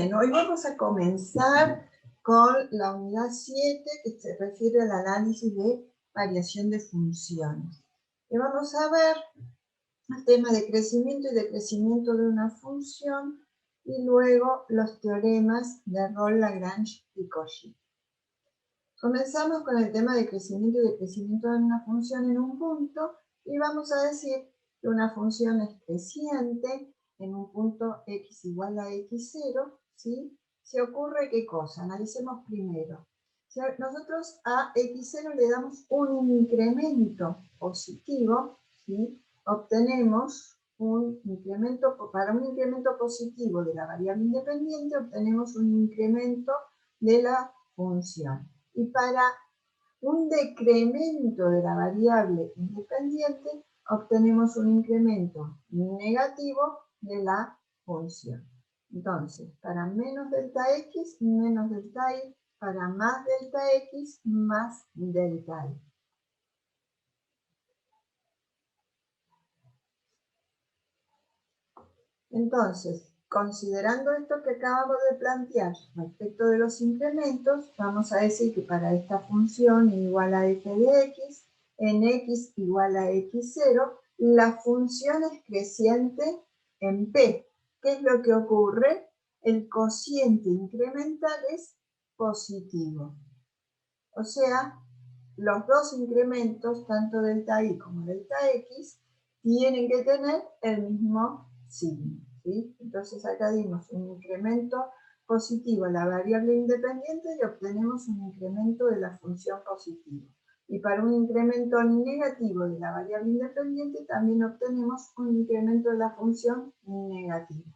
Bien, hoy vamos a comenzar con la unidad 7 que se refiere al análisis de variación de funciones. Y vamos a ver el tema de crecimiento y decrecimiento de una función y luego los teoremas de Rolle, Lagrange y Cauchy. Comenzamos con el tema de crecimiento y decrecimiento de una función en un punto y vamos a decir que una función es creciente en un punto x igual a x0, ¿sí? Si ocurre, ¿qué cosa? Analicemos primero. Si nosotros a x0 le damos un incremento positivo, ¿sí? Obtenemos un incremento, para un incremento positivo de la variable independiente, obtenemos un incremento de la función. Y para un decremento de la variable independiente, obtenemos un incremento negativo de la función. Entonces, para menos delta x, menos delta y, para más delta x, más delta y. Entonces, considerando esto que acabamos de plantear respecto de los incrementos, vamos a decir que para esta función igual a f de x, en x igual a x0, la función es creciente en p. ¿Qué es lo que ocurre? El cociente incremental es positivo. O sea, los dos incrementos, tanto delta y como delta x, tienen que tener el mismo signo, ¿sí? Entonces acá dimos un incremento positivo a la variable independiente y obtenemos un incremento de la función positiva. Y para un incremento negativo de la variable independiente también obtenemos un incremento de la función negativa.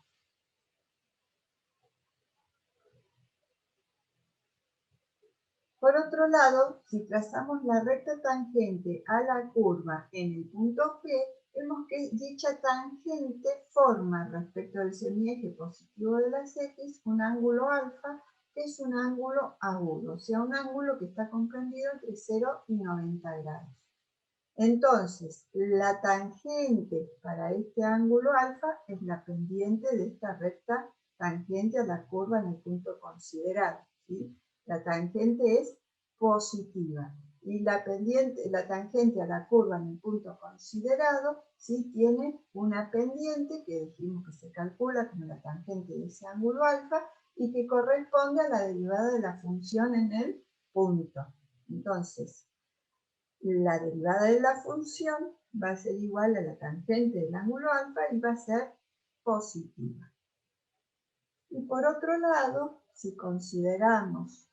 Por otro lado, si trazamos la recta tangente a la curva en el punto P, vemos que dicha tangente forma respecto del semieje positivo de las X un ángulo alfa, que es un ángulo agudo, o sea, un ángulo que está comprendido entre 0 y 90 grados. Entonces, la tangente para este ángulo alfa es la pendiente de esta recta tangente a la curva en el punto considerado, ¿sí? La tangente es positiva y la tangente a la curva en el punto considerado sí tiene una pendiente que dijimos que se calcula como la tangente de ese ángulo alfa y que corresponde a la derivada de la función en el punto. Entonces, la derivada de la función va a ser igual a la tangente del ángulo alfa y va a ser positiva. Y por otro lado, si consideramos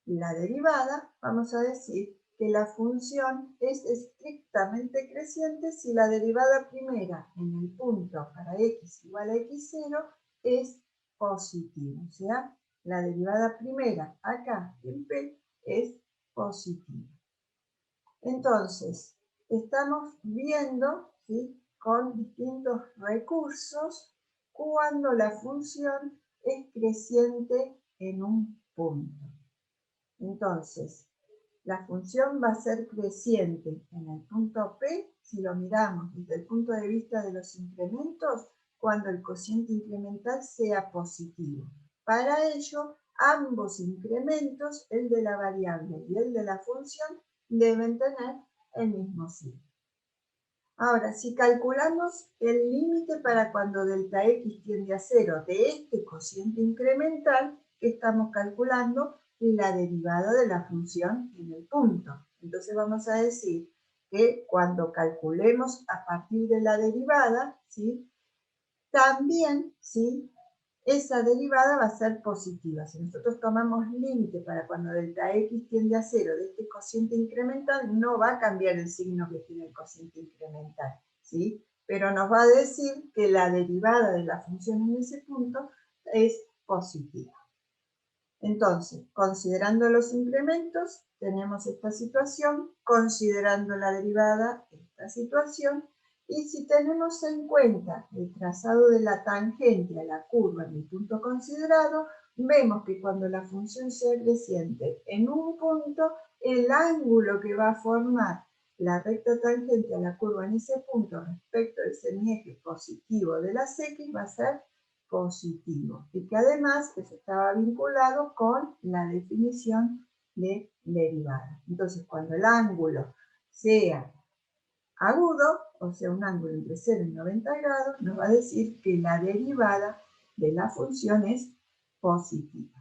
la derivada, vamos a decir que la función es estrictamente creciente si la derivada primera en el punto para x igual a x0 es positiva. O sea, la derivada primera acá en p es positiva. Entonces, estamos viendo, ¿sí?, con distintos recursos cuando la función es creciente en un punto. Entonces, la función va a ser creciente en el punto P si lo miramos desde el punto de vista de los incrementos cuando el cociente incremental sea positivo. Para ello, ambos incrementos, el de la variable y el de la función, deben tener el mismo signo. Ahora, si calculamos el límite para cuando delta x tiende a 0 de este cociente incremental, que estamos calculando la derivada de la función en el punto. Entonces vamos a decir que cuando calculemos a partir de la derivada, ¿sí?, también, ¿sí?, esa derivada va a ser positiva. Si nosotros tomamos límite para cuando delta x tiende a 0 de este cociente incremental, no va a cambiar el signo que tiene el cociente incremental, ¿sí? Pero nos va a decir que la derivada de la función en ese punto es positiva. Entonces, considerando los incrementos, tenemos esta situación, considerando la derivada, esta situación, y si tenemos en cuenta el trazado de la tangente a la curva en el punto considerado, vemos que cuando la función sea creciente en un punto, el ángulo que va a formar la recta tangente a la curva en ese punto respecto del semieje positivo de las X va a ser positivo. Y que además eso estaba vinculado con la definición de derivada. Entonces, cuando el ángulo sea agudo, o sea, un ángulo entre 0 y 90 grados, nos va a decir que la derivada de la función es positiva.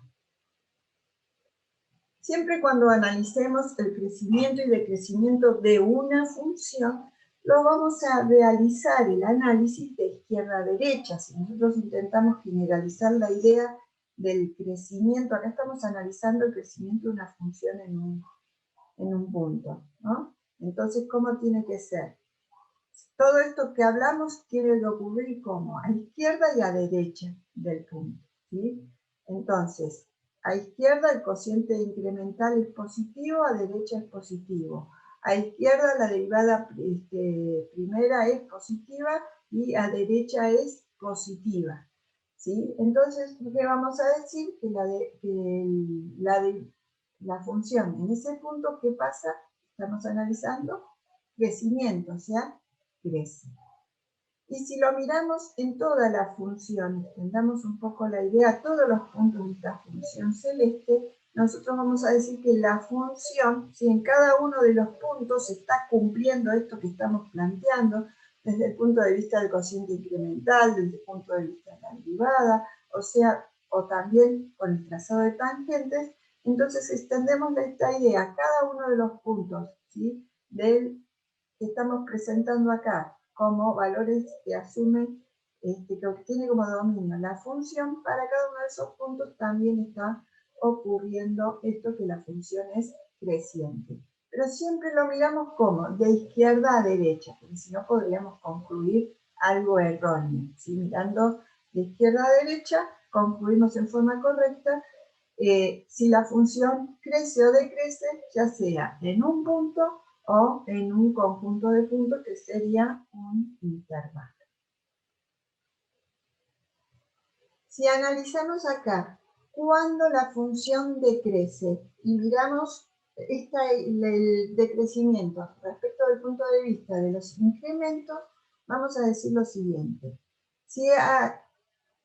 Siempre cuando analicemos el crecimiento y decrecimiento de una función, lo vamos a realizar el análisis de izquierda a derecha. Si nosotros intentamos generalizar la idea del crecimiento, acá estamos analizando el crecimiento de una función en un punto, ¿no? Entonces, ¿cómo tiene que ser? Todo esto que hablamos tiene que ocurrir como a izquierda y a derecha del punto, ¿sí? Entonces, a izquierda el cociente incremental es positivo, a derecha es positivo. A izquierda la derivada primera es positiva y a derecha es positiva, ¿sí? Entonces, ¿qué vamos a decir? Que la función en ese punto, ¿qué pasa? Estamos analizando crecimiento, o sea, crece. Y si lo miramos en toda la función, extendamos un poco la idea, todos los puntos de esta función celeste, nosotros vamos a decir que la función, si en cada uno de los puntos se está cumpliendo esto que estamos planteando, desde el punto de vista del cociente incremental, desde el punto de vista de la derivada, o sea, o también con el trazado de tangentes, entonces extendemos esta idea a cada uno de los puntos, ¿sí?, que estamos presentando acá como valores que asumen, que obtiene como dominio la función. Para cada uno de esos puntos también está ocurriendo esto, que la función es creciente. Pero siempre lo miramos como de izquierda a derecha, porque si no podríamos concluir algo erróneo, ¿sí? Mirando de izquierda a derecha, concluimos en forma correcta si la función crece o decrece, ya sea en un punto o en un conjunto de puntos, que sería un intervalo. Si analizamos acá, cuando la función decrece y miramos el decrecimiento respecto del punto de vista de los incrementos, vamos a decir lo siguiente. Si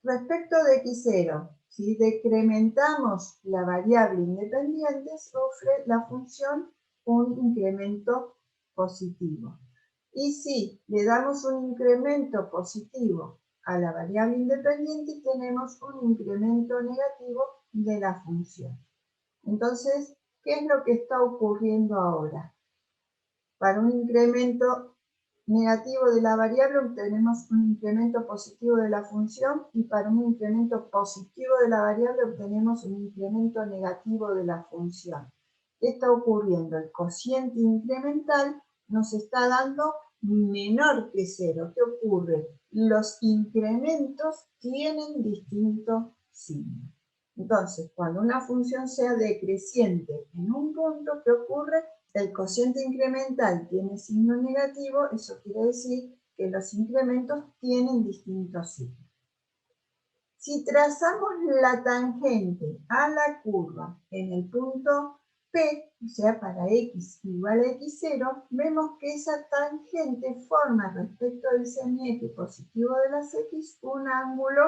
respecto de x0, si decrementamos la variable independiente, sufre la función un incremento positivo. Y si le damos un incremento positivo a la variable independiente, tenemos un incremento negativo de la función. Entonces, ¿qué es lo que está ocurriendo ahora? Para un incremento negativo de la variable obtenemos un incremento positivo de la función, y para un incremento positivo de la variable obtenemos un incremento negativo de la función. ¿Qué está ocurriendo? El cociente incremental nos está dando menor que 0. ¿Qué ocurre? Los incrementos tienen distinto signo. Entonces, cuando una función sea decreciente en un punto, ¿qué ocurre? El cociente incremental tiene signo negativo, eso quiere decir que los incrementos tienen distintos signos. Si trazamos la tangente a la curva en el punto P, o sea, para x igual a x0, vemos que esa tangente forma respecto del semieje positivo de las x un ángulo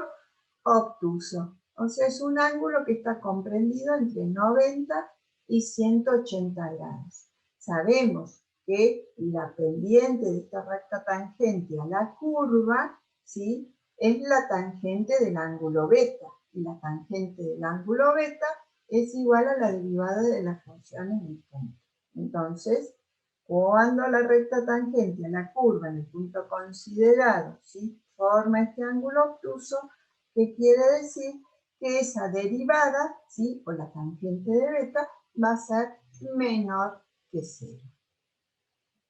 obtuso. O sea, es un ángulo que está comprendido entre 90 y 180 grados. Sabemos que la pendiente de esta recta tangente a la curva, ¿sí?, es la tangente del ángulo beta. Y la tangente del ángulo beta es igual a la derivada de la función en el punto. Entonces, cuando la recta tangente a la curva en el punto considerado, ¿sí?, forma este ángulo obtuso, ¿qué quiere decir? Que esa derivada, ¿sí?, o la tangente de beta, va a ser menor que 0.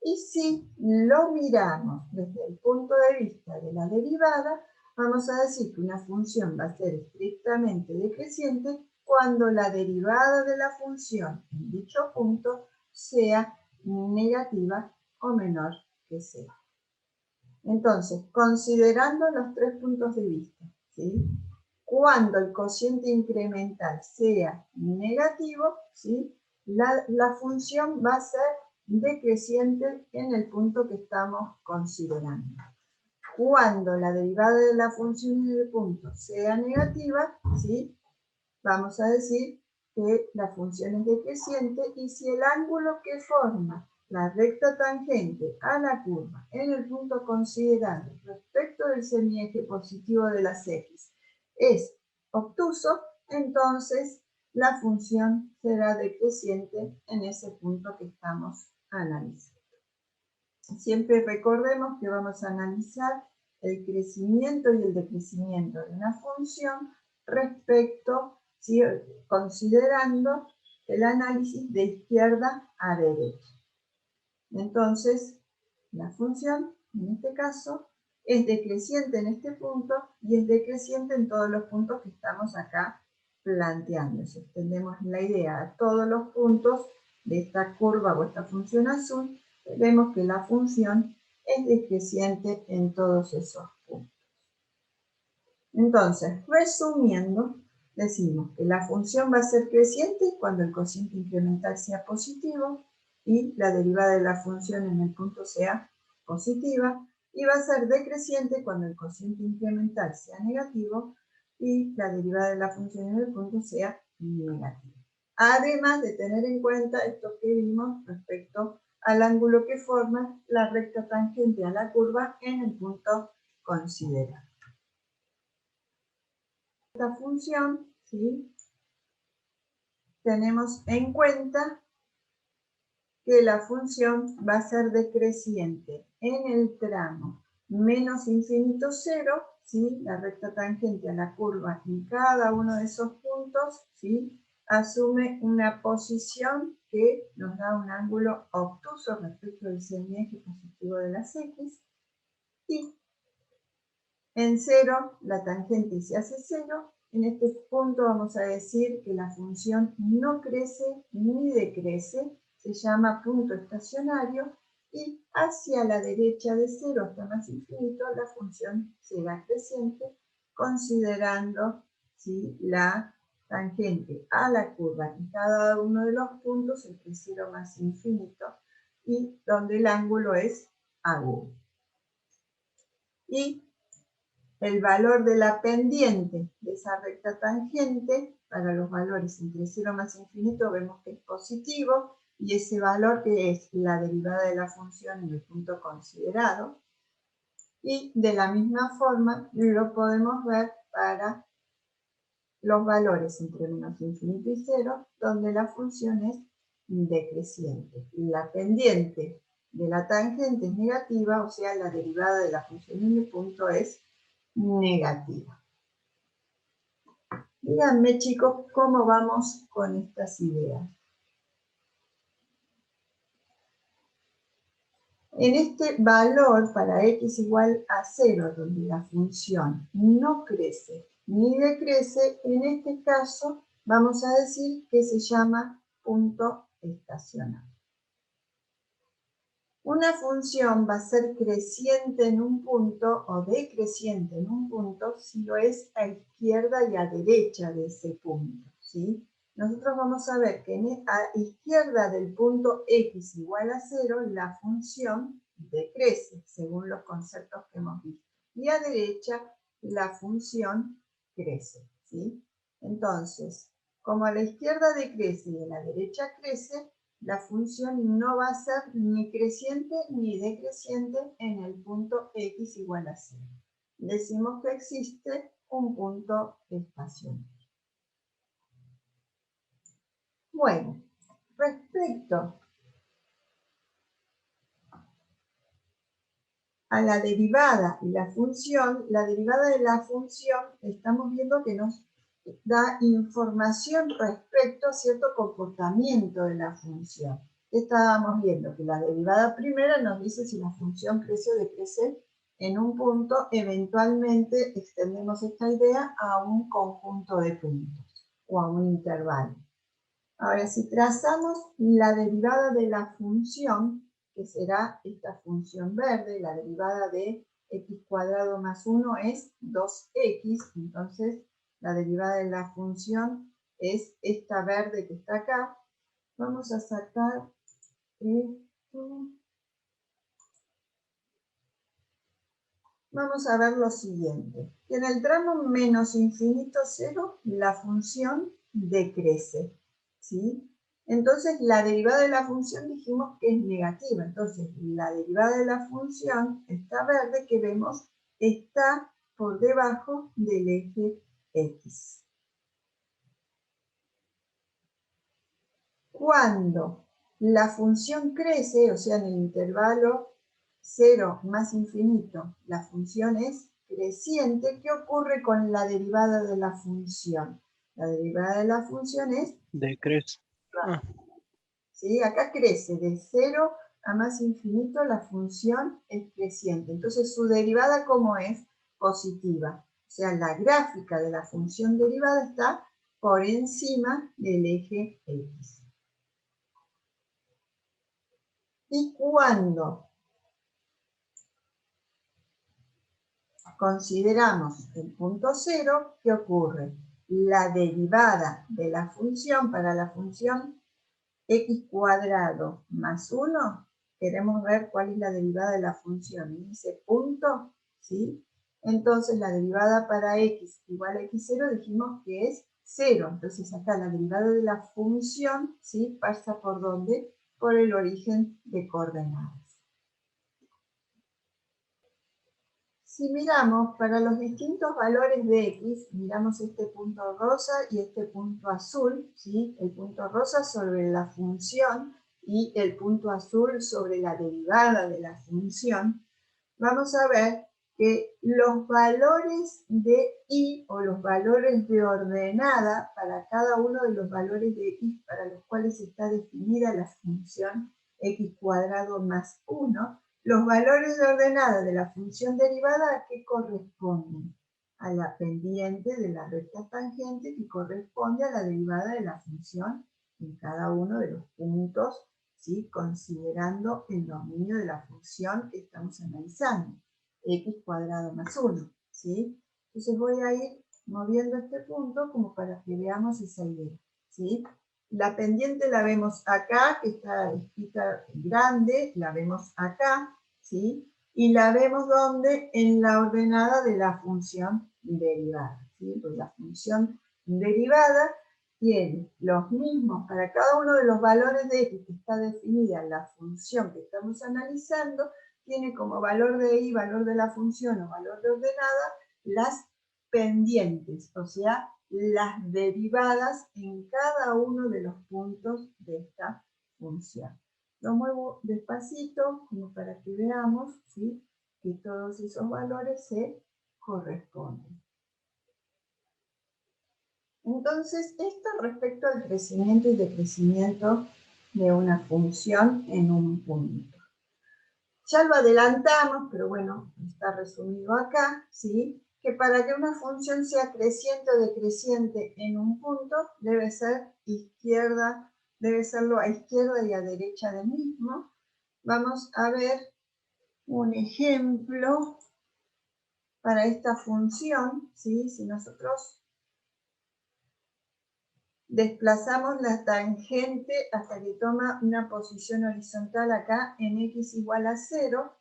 Y si lo miramos desde el punto de vista de la derivada, vamos a decir que una función va a ser estrictamente decreciente cuando la derivada de la función en dicho punto sea negativa o menor que 0. Entonces, considerando los tres puntos de vista, ¿sí?, cuando el cociente incremental sea negativo, ¿sí?, la función va a ser decreciente en el punto que estamos considerando. cuando la derivada de la función en el punto sea negativa, ¿sí? Vamos a decir que la función es decreciente, y si el ángulo que forma la recta tangente a la curva en el punto considerado respecto del semieje positivo de las x es obtuso, entonces la función será decreciente en ese punto que estamos analizando. Siempre recordemos que vamos a analizar el crecimiento y el decrecimiento de una función respecto, ¿sí?, considerando el análisis de izquierda a derecha. Entonces, la función, en este caso, es decreciente en este punto y es decreciente en todos los puntos que estamos acá planteando. Si extendemos la idea a todos los puntos de esta curva o esta función azul, vemos que la función es decreciente en todos esos puntos. Entonces, resumiendo, decimos que la función va a ser creciente cuando el cociente incremental sea positivo y la derivada de la función en el punto sea positiva, y va a ser decreciente cuando el cociente incremental sea negativo y la derivada de la función en el punto sea negativa. Además de tener en cuenta esto que vimos respecto al ángulo que forma la recta tangente a la curva en el punto considerado. Esta función, ¿sí?, tenemos en cuenta que la función va a ser decreciente en el tramo menos infinito 0, ¿sí?, la recta tangente a la curva en cada uno de esos puntos, ¿sí?, asume una posición que nos da un ángulo obtuso respecto del semieje positivo de las x, y en 0 la tangente se hace 0. En este punto vamos a decir que la función no crece ni decrece, se llama punto estacionario, y hacia la derecha de 0 hasta más infinito la función será creciente, considerando, ¿sí?, la tangente a la curva en cada uno de los puntos entre 0 más infinito y donde el ángulo es agudo. Y el valor de la pendiente de esa recta tangente, para los valores entre 0 más infinito, vemos que es positivo, y ese valor que es la derivada de la función en el punto considerado. Y de la misma forma lo podemos ver para los valores entre menos infinito y 0, donde la función es decreciente. La pendiente de la tangente es negativa, o sea, la derivada de la función en el punto es negativa. Díganme, chicos, ¿cómo vamos con estas ideas? En este valor para x igual a 0, donde la función no crece ni decrece, en este caso vamos a decir que se llama punto estacionario. Una función va a ser creciente en un punto o decreciente en un punto si lo es a izquierda y a derecha de ese punto, ¿sí? Nosotros vamos a ver que a izquierda del punto x igual a 0, la función decrece, según los conceptos que hemos visto. Y a derecha, la función crece, ¿sí? Entonces, como a la izquierda decrece y a la derecha crece, la función no va a ser ni creciente ni decreciente en el punto x igual a 0. Decimos que existe un punto estacionario. Bueno, respecto a la derivada y la derivada de la función estamos viendo que nos da información respecto a cierto comportamiento de la función. Estábamos viendo que la derivada primera nos dice si la función crece o decrece en un punto. Eventualmente extendemos esta idea a un conjunto de puntos o a un intervalo. Ahora, si trazamos la derivada de la función, que será esta función verde, la derivada de x cuadrado más 1 es 2x, entonces la derivada de la función es esta verde que está acá. Vamos a sacar esto. vamos a ver lo siguiente. Que en el tramo menos infinito 0, la función decrece, ¿sí? Entonces, la derivada de la función dijimos que es negativa. Entonces, la derivada de la función, esta verde que vemos, está por debajo del eje X. Cuando la función crece, o sea, en el intervalo 0 más infinito, la función es creciente, ¿qué ocurre con la derivada de la función? La derivada de la función es... Decrece. Ah. ¿Sí? Acá crece de 0 a más infinito, la función es creciente. Entonces, su derivada, ¿cómo es? Positiva. O sea, la gráfica de la función derivada está por encima del eje X. Y cuando consideramos el punto 0, ¿qué ocurre? La derivada de la función para la función x cuadrado más 1, queremos ver cuál es la derivada de la función en ese punto, ¿sí? Entonces la derivada para x igual a x0 dijimos que es 0. Entonces acá la derivada de la función, ¿sí? Pasa por ¿dónde? Por el origen de coordenadas. Si miramos para los distintos valores de x, miramos este punto rosa y este punto azul, ¿sí? El punto rosa sobre la función y el punto azul sobre la derivada de la función, vamos a ver que los valores de y o los valores de ordenada para cada uno de los valores de x para los cuales está definida la función x cuadrado más 1, los valores de ordenada de la función derivada, ¿a qué corresponden? A la pendiente de la recta tangente que corresponde a la derivada de la función en cada uno de los puntos, ¿sí? Considerando el dominio de la función que estamos analizando, x cuadrado más 1, ¿sí? Entonces voy a ir moviendo este punto como para que veamos esa idea, ¿sí? La pendiente la vemos acá, que está escrita grande, la vemos acá, ¿sí? Y la vemos ¿dónde? En la ordenada de la función derivada, ¿sí? Pues la función derivada tiene los mismos para cada uno de los valores de x que está definida en la función que estamos analizando, tiene como valor de y, valor de la función o valor de ordenada, las pendientes, o sea, las derivadas en cada uno de los puntos de esta función. Lo muevo despacito como para que veamos, ¿sí?, que todos esos valores se corresponden. Entonces, esto respecto al crecimiento y decrecimiento de una función en un punto. Ya lo adelantamos, pero bueno, está resumido acá, ¿sí? Que para que una función sea creciente o decreciente en un punto, debe ser izquierda, debe serlo a izquierda y a derecha del mismo. Vamos a ver un ejemplo para esta función, ¿sí? Si nosotros desplazamos la tangente hasta que toma una posición horizontal acá en x igual a 0,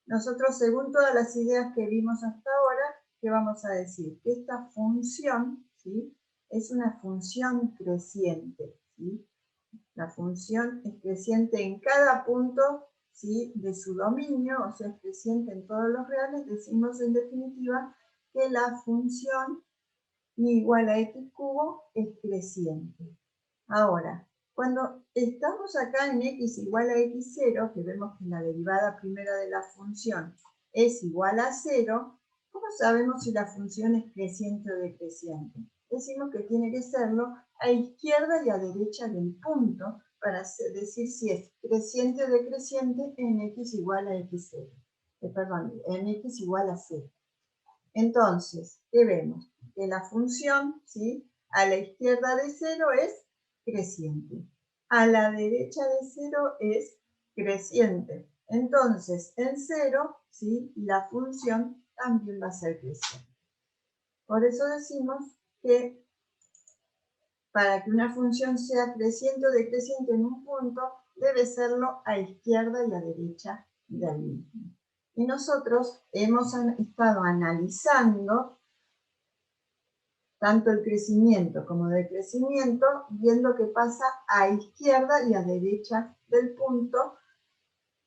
nosotros, según todas las ideas que vimos hasta ahora, ¿qué vamos a decir? Que esta función, ¿sí?, es una función creciente, ¿sí? La función es creciente en cada punto, ¿sí?, de su dominio, o sea, es creciente en todos los reales. Decimos en definitiva que la función igual a x cubo es creciente. Ahora, cuando estamos acá en x igual a x0, que vemos que la derivada primera de la función es igual a 0, ¿cómo sabemos si la función es creciente o decreciente? Decimos que tiene que serlo a izquierda y a derecha del punto para decir si es creciente o decreciente en x igual a x0. En x igual a 0. Entonces, ¿qué vemos? Que la función, ¿sí?, a la izquierda de 0 es creciente. A la derecha de 0 es creciente. Entonces, en 0, ¿sí?, la función también va a ser creciente. Por eso decimos que para que una función sea creciente o decreciente en un punto, debe serlo a izquierda y a derecha del mismo. Y nosotros hemos estado analizando tanto el crecimiento como decrecimiento, viendo qué pasa a izquierda y a derecha del punto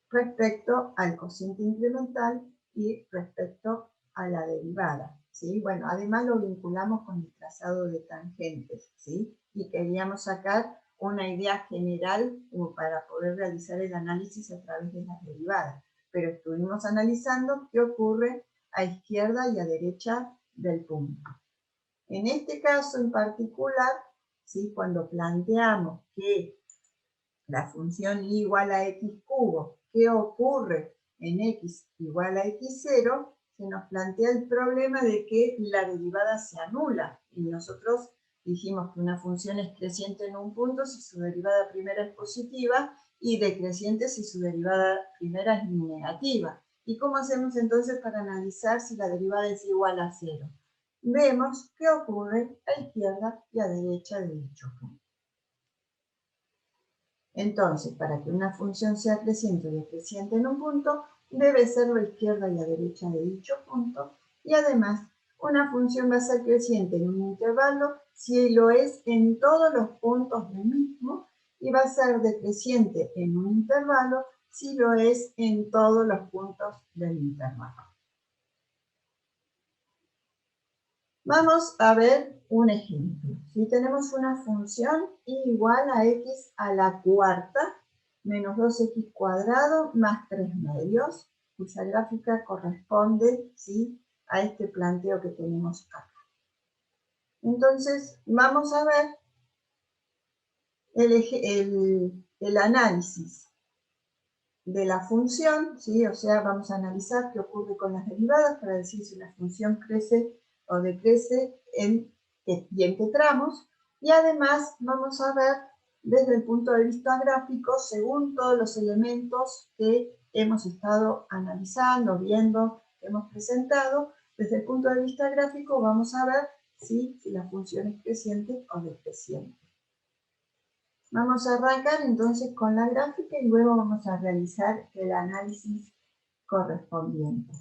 respecto al cociente incremental y respecto a la derivada, ¿sí? Bueno, además lo vinculamos con el trazado de tangentes, ¿sí? Y queríamos sacar una idea general como para poder realizar el análisis a través de las derivadas, pero estuvimos analizando qué ocurre a izquierda y a derecha del punto. En este caso en particular, ¿sí? Cuando planteamos que la función y igual a x cubo, ¿qué ocurre en x igual a x0? Se nos plantea el problema de que la derivada se anula. Y nosotros dijimos que una función es creciente en un punto si su derivada primera es positiva y decreciente si su derivada primera es negativa. ¿Y cómo hacemos entonces para analizar si la derivada es igual a 0? Vemos qué ocurre a izquierda y a derecha de dicho punto. Entonces, para que una función sea creciente o decreciente en un punto, debe serlo a izquierda y a derecha de dicho punto, y además, una función va a ser creciente en un intervalo si lo es en todos los puntos del mismo, y va a ser decreciente en un intervalo si lo es en todos los puntos del intervalo. Vamos a ver un ejemplo. Si tenemos una función igual a x a la cuarta menos 2x cuadrado más 3 medios, cuya gráfica corresponde, ¿sí?, a este planteo que tenemos acá. Entonces, vamos a ver el análisis de la función, ¿sí? O sea, vamos a analizar qué ocurre con las derivadas para decir si la función crece o decrece y en qué tramos. Y además vamos a ver desde el punto de vista gráfico, según todos los elementos que hemos estado analizando, viendo, hemos presentado, desde el punto de vista gráfico vamos a ver si la función es creciente o decreciente. Vamos a arrancar entonces con la gráfica y luego vamos a realizar el análisis correspondiente.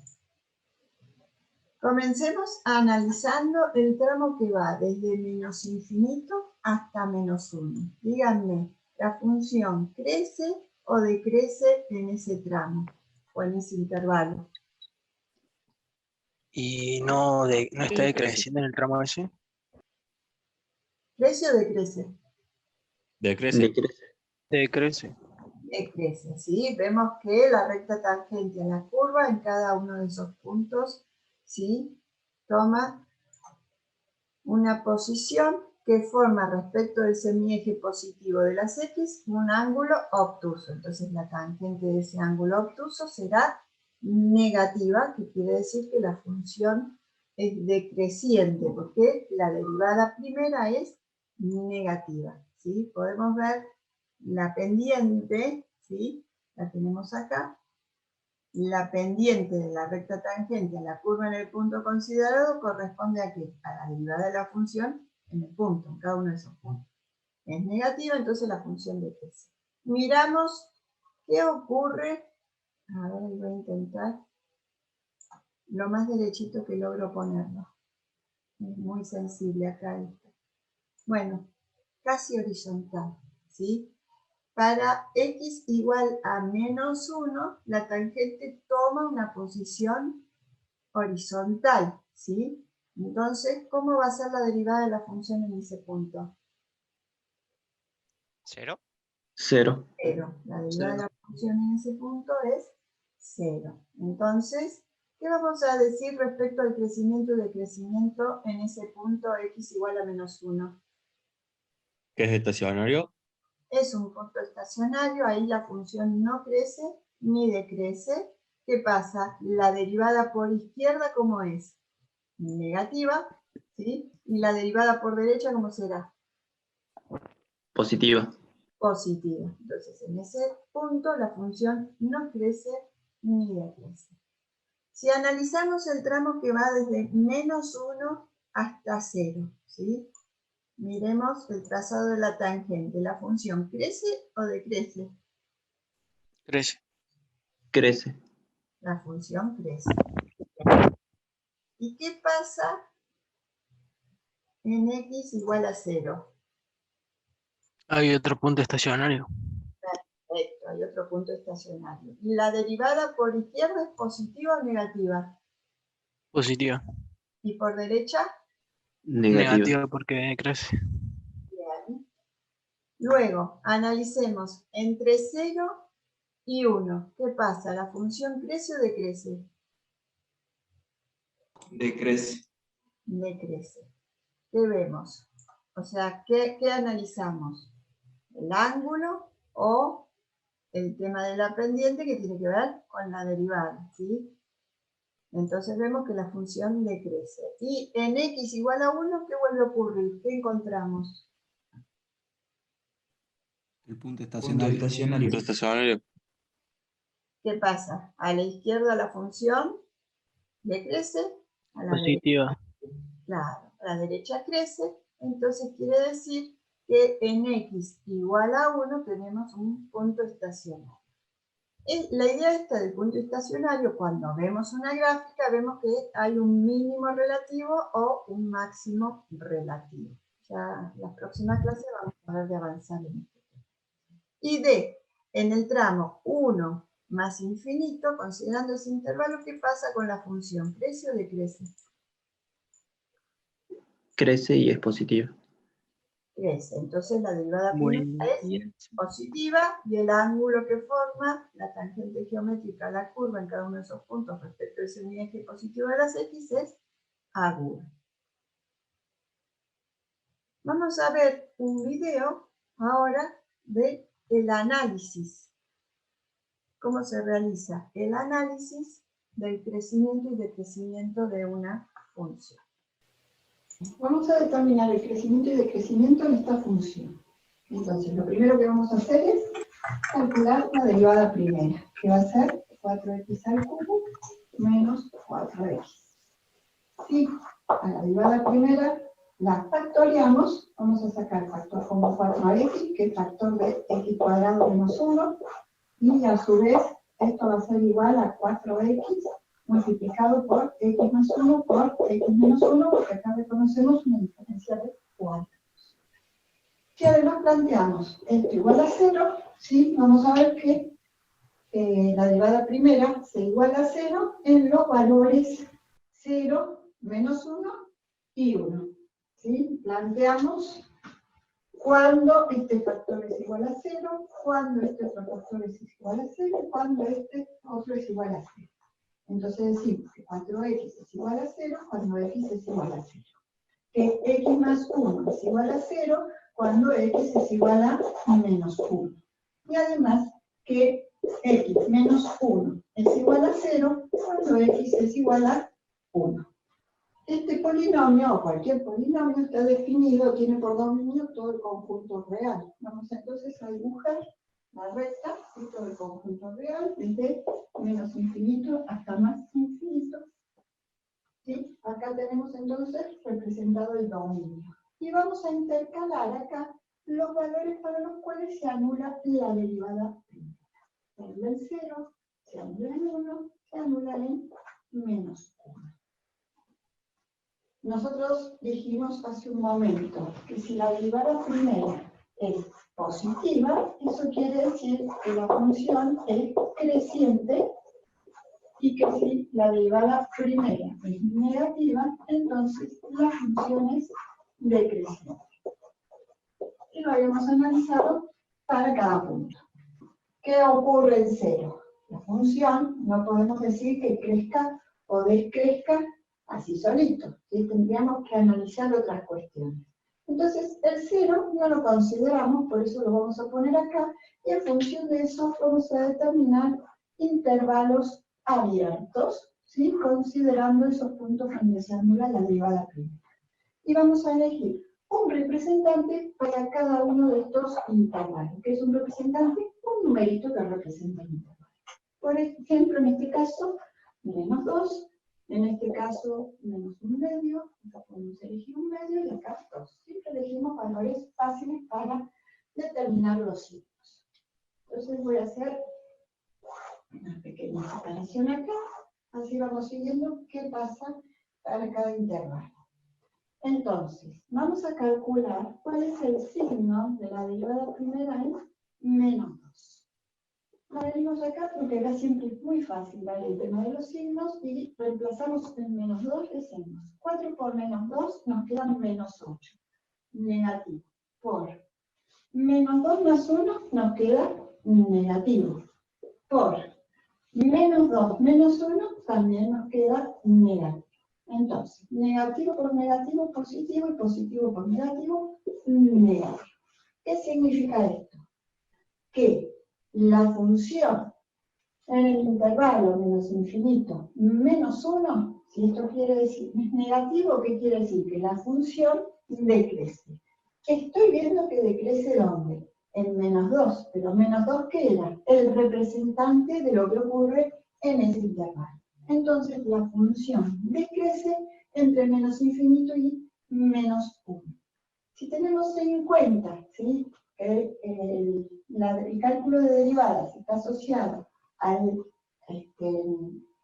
Comencemos analizando el tramo que va desde menos infinito hasta menos 1. Díganme, ¿la función crece o decrece en ese tramo o en ese intervalo? ¿Y no está decreciendo en el tramo ese? ¿Crece o decrece? Decrece. Decrece. Decrece, ¿sí? Vemos que la recta tangente a la curva en cada uno de esos puntos, ¿sí?, toma una posición que forma respecto del semieje positivo de las x un ángulo obtuso. Entonces la tangente de ese ángulo obtuso será negativa, que quiere decir que la función es decreciente, porque la derivada primera es negativa, ¿sí? Podemos ver la pendiente, ¿sí?, la tenemos acá. La pendiente de la recta tangente a la curva en el punto considerado corresponde a ¿qué? A la derivada de la función en el punto, en cada uno de esos puntos. Es negativa, entonces la función decrece. Miramos qué ocurre. A ver, voy a intentar lo más derechito que logro ponerlo. Es muy sensible acá esto. Bueno, casi horizontal, ¿sí? Para x igual a menos 1, la tangente toma una posición horizontal, ¿sí? Entonces, ¿cómo va a ser la derivada de la función en ese punto? 0. 0. La derivada de la función en ese punto es 0. Entonces, ¿qué vamos a decir respecto al crecimiento y decrecimiento en ese punto x igual a menos 1? ¿Qué es estacionario? Es un punto estacionario, ahí la función no crece ni decrece. ¿Qué pasa? La derivada por izquierda, ¿cómo es? Negativa, ¿sí? Y la derivada por derecha, ¿cómo será? Positiva. Positiva. Entonces, en ese punto la función no crece ni decrece. Si analizamos el tramo que va desde menos 1 hasta 0, ¿sí? Miremos el trazado de la tangente. ¿La función crece o decrece? Crece. Crece. la función crece. ¿Y qué pasa en x igual a 0? Hay otro punto estacionario. Perfecto, hay otro punto estacionario. ¿Y la derivada por izquierda es positiva o negativa? Positiva. ¿Y por derecha? Negativa porque crece. Bien. Luego, analicemos entre 0 y 1. ¿Qué pasa? ¿La función crece o decrece? Decrece. Decrece. ¿Qué vemos? O sea, ¿qué analizamos? ¿El ángulo o el tema de la pendiente que tiene que ver con la derivada? ¿Sí? Entonces vemos que la función decrece. Y en x igual a 1, ¿qué vuelve a ocurrir? ¿Qué encontramos? El punto estacionario. Punto estacionario. ¿Qué pasa? A la izquierda la función decrece, a la derecha, Positiva. claro, a la derecha crece, entonces quiere decir que en x igual a 1 tenemos un punto estacionario. La idea esta del punto estacionario, cuando vemos una gráfica, vemos que hay un mínimo relativo o un máximo relativo. Ya en las próximas clases vamos a ver de avanzar en esto. Y en el tramo 1 más infinito, considerando ese intervalo, ¿qué pasa con la función? ¿Crece o decrece? Crece y es positiva. Crece. Entonces la derivada Muy primera es bien. positiva y el ángulo que forma la tangente geométrica a la curva en cada uno de esos puntos respecto a ese eje positivo de las x es aguda. Vamos a ver un video ahora de el análisis. ¿Cómo se realiza el análisis del crecimiento y decrecimiento de una función? Vamos a determinar el crecimiento y decrecimiento de esta función. Entonces, lo primero que vamos a hacer es calcular la derivada primera, que va a ser 4x al cubo menos 4x. Si a la derivada primera la factoriamos, vamos a sacar factor como 4x, que es factor de x cuadrado menos 1, y a su vez esto va a ser igual a 4x multiplicado por x más 1 por x menos 1, porque acá reconocemos una diferencia de cuadros. Si además planteamos esto igual a 0, ¿sí? Vamos a ver que la derivada primera se iguala a 0 en los valores 0, menos 1 y 1. ¿Sí? Planteamos cuando este factor es igual a 0, cuando este otro factor es igual a 0, cuando este otro es igual a 0. Entonces decimos que 4x es igual a 0 cuando x es igual a 0. Que x más 1 es igual a 0 cuando x es igual a menos 1. Y además que x menos 1 es igual a 0 cuando x es igual a 1. Este polinomio, o cualquier polinomio, está definido, tiene por dominio todo el conjunto real. Vamos entonces a dibujar la recta de todo el conjunto real, desde menos infinito hasta más infinito. ¿Sí? Acá tenemos entonces representado el dominio. Y vamos a intercalar acá los valores para los cuales se anula la derivada primera. Se anula en 0, se anula en 1, se anula en menos 1. Nosotros dijimos hace un momento que si la derivada primera es positiva, eso quiere decir que la función es creciente, y que si la derivada primera es negativa, entonces la función es decreciente. Y lo habíamos analizado para cada punto. ¿Qué ocurre en 0? La función no podemos decir que crezca o descrezca así solito, ¿sí? Tendríamos que analizar otras cuestiones. Entonces, el 0 no lo consideramos, por eso lo vamos a poner acá, y en función de eso vamos a determinar intervalos abiertos, ¿sí? Considerando esos puntos donde se anula la derivada primera. Y vamos a elegir un representante para cada uno de estos intervalos. ¿Qué es un representante? Un numerito que representa el intervalo. Por ejemplo, en este caso, menos 2, en este caso, menos 1/2, acá podemos elegir 1/2 y acá 2. Siempre elegimos valores fáciles para determinar los signos. Entonces voy a hacer una pequeña la separación acá, así vamos siguiendo qué pasa para cada intervalo. Entonces, vamos a calcular cuál es el signo de la derivada primera en menos 2. La venimos acá porque acá siempre es muy fácil, ¿vale? El tema de los signos, y reemplazamos el menos 2, le hacemos 4 por menos 2, nos quedan menos 8. Negativo. Por menos 2 más 1 nos queda negativo. Por menos 2 menos 1 también nos queda negativo. Entonces, negativo por negativo, positivo, y positivo por negativo, negativo. ¿Qué significa esto? Que la función en el intervalo menos infinito menos 1, si esto quiere decir es negativo, ¿qué quiere decir? Que la función decrece. Estoy viendo que decrece ¿dónde? En menos 2, pero menos 2 ¿qué era? El representante de lo que ocurre en ese intervalo. Entonces la función decrece entre menos infinito y menos 1. Si tenemos en cuenta, ¿sí?, que el cálculo de derivadas está asociado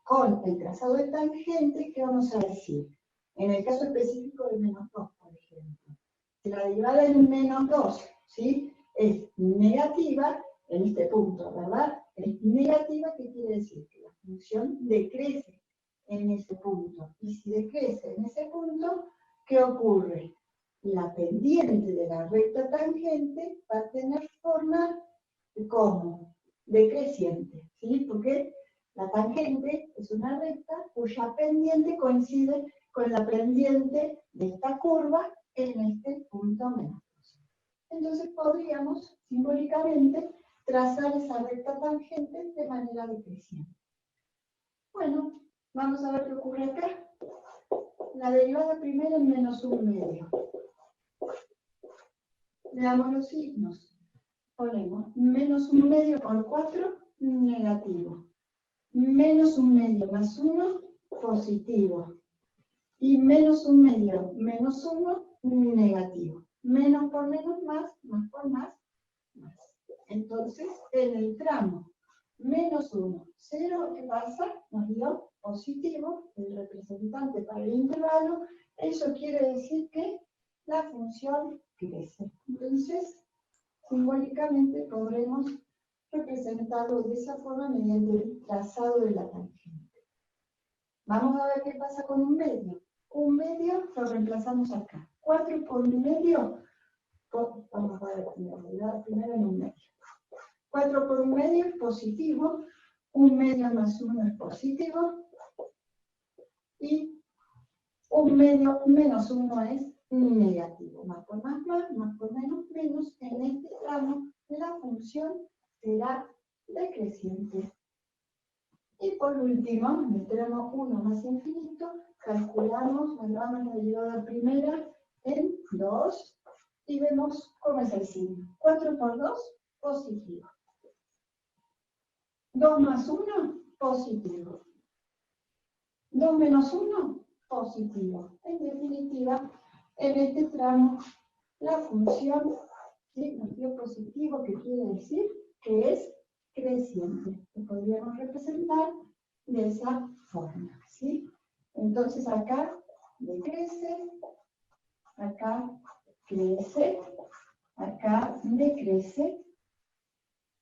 con el trazado de tangente, ¿qué vamos a decir? En el caso específico de menos 2, por ejemplo. Si la derivada en menos 2, ¿sí?, es negativa, en este punto, ¿verdad? Es negativa, ¿qué quiere decir? Que la función decrece en ese punto. Y si decrece en ese punto, ¿qué ocurre? La pendiente de la recta tangente va a tener forma como decreciente, ¿sí? Porque la tangente es una recta cuya pendiente coincide con la pendiente de esta curva en este punto menos 2. Entonces podríamos simbólicamente trazar esa recta tangente de manera decreciente. Bueno, vamos a ver qué ocurre acá. La derivada primera en menos 1/2. Veamos los signos. Ponemos menos 1/2 por 4, negativo. Menos 1/2 más 1, positivo. Y menos 1/2 menos 1, negativo. Menos por menos, más por más, más. Entonces, en el tramo menos 1, 0, ¿qué pasa? Nos dio positivo, el representante para el intervalo. Eso quiere decir que la función crece. Entonces, simbólicamente podremos representarlo de esa forma mediante el trazado de la tangente. Vamos a ver qué pasa con un medio. Un medio lo reemplazamos acá. 4 por un medio, vamos a ver primero en un medio. 4 por un medio es positivo, un medio más 1 es positivo, y un medio menos 1 es negativo. Más por más, más por menos, menos. En este tramo la función será decreciente. Y por último, en el tramo 1 más infinito, calculamos la derivada primera en 2 y vemos cómo es el signo. 4 por 2, positivo. 2 más 1, positivo. 2 menos 1, positivo. En definitiva, en este tramo, la función, ¿sí?, nos dio positivo, que quiere decir que es creciente. Lo podríamos representar de esa forma, ¿sí? Entonces acá decrece, acá crece, acá decrece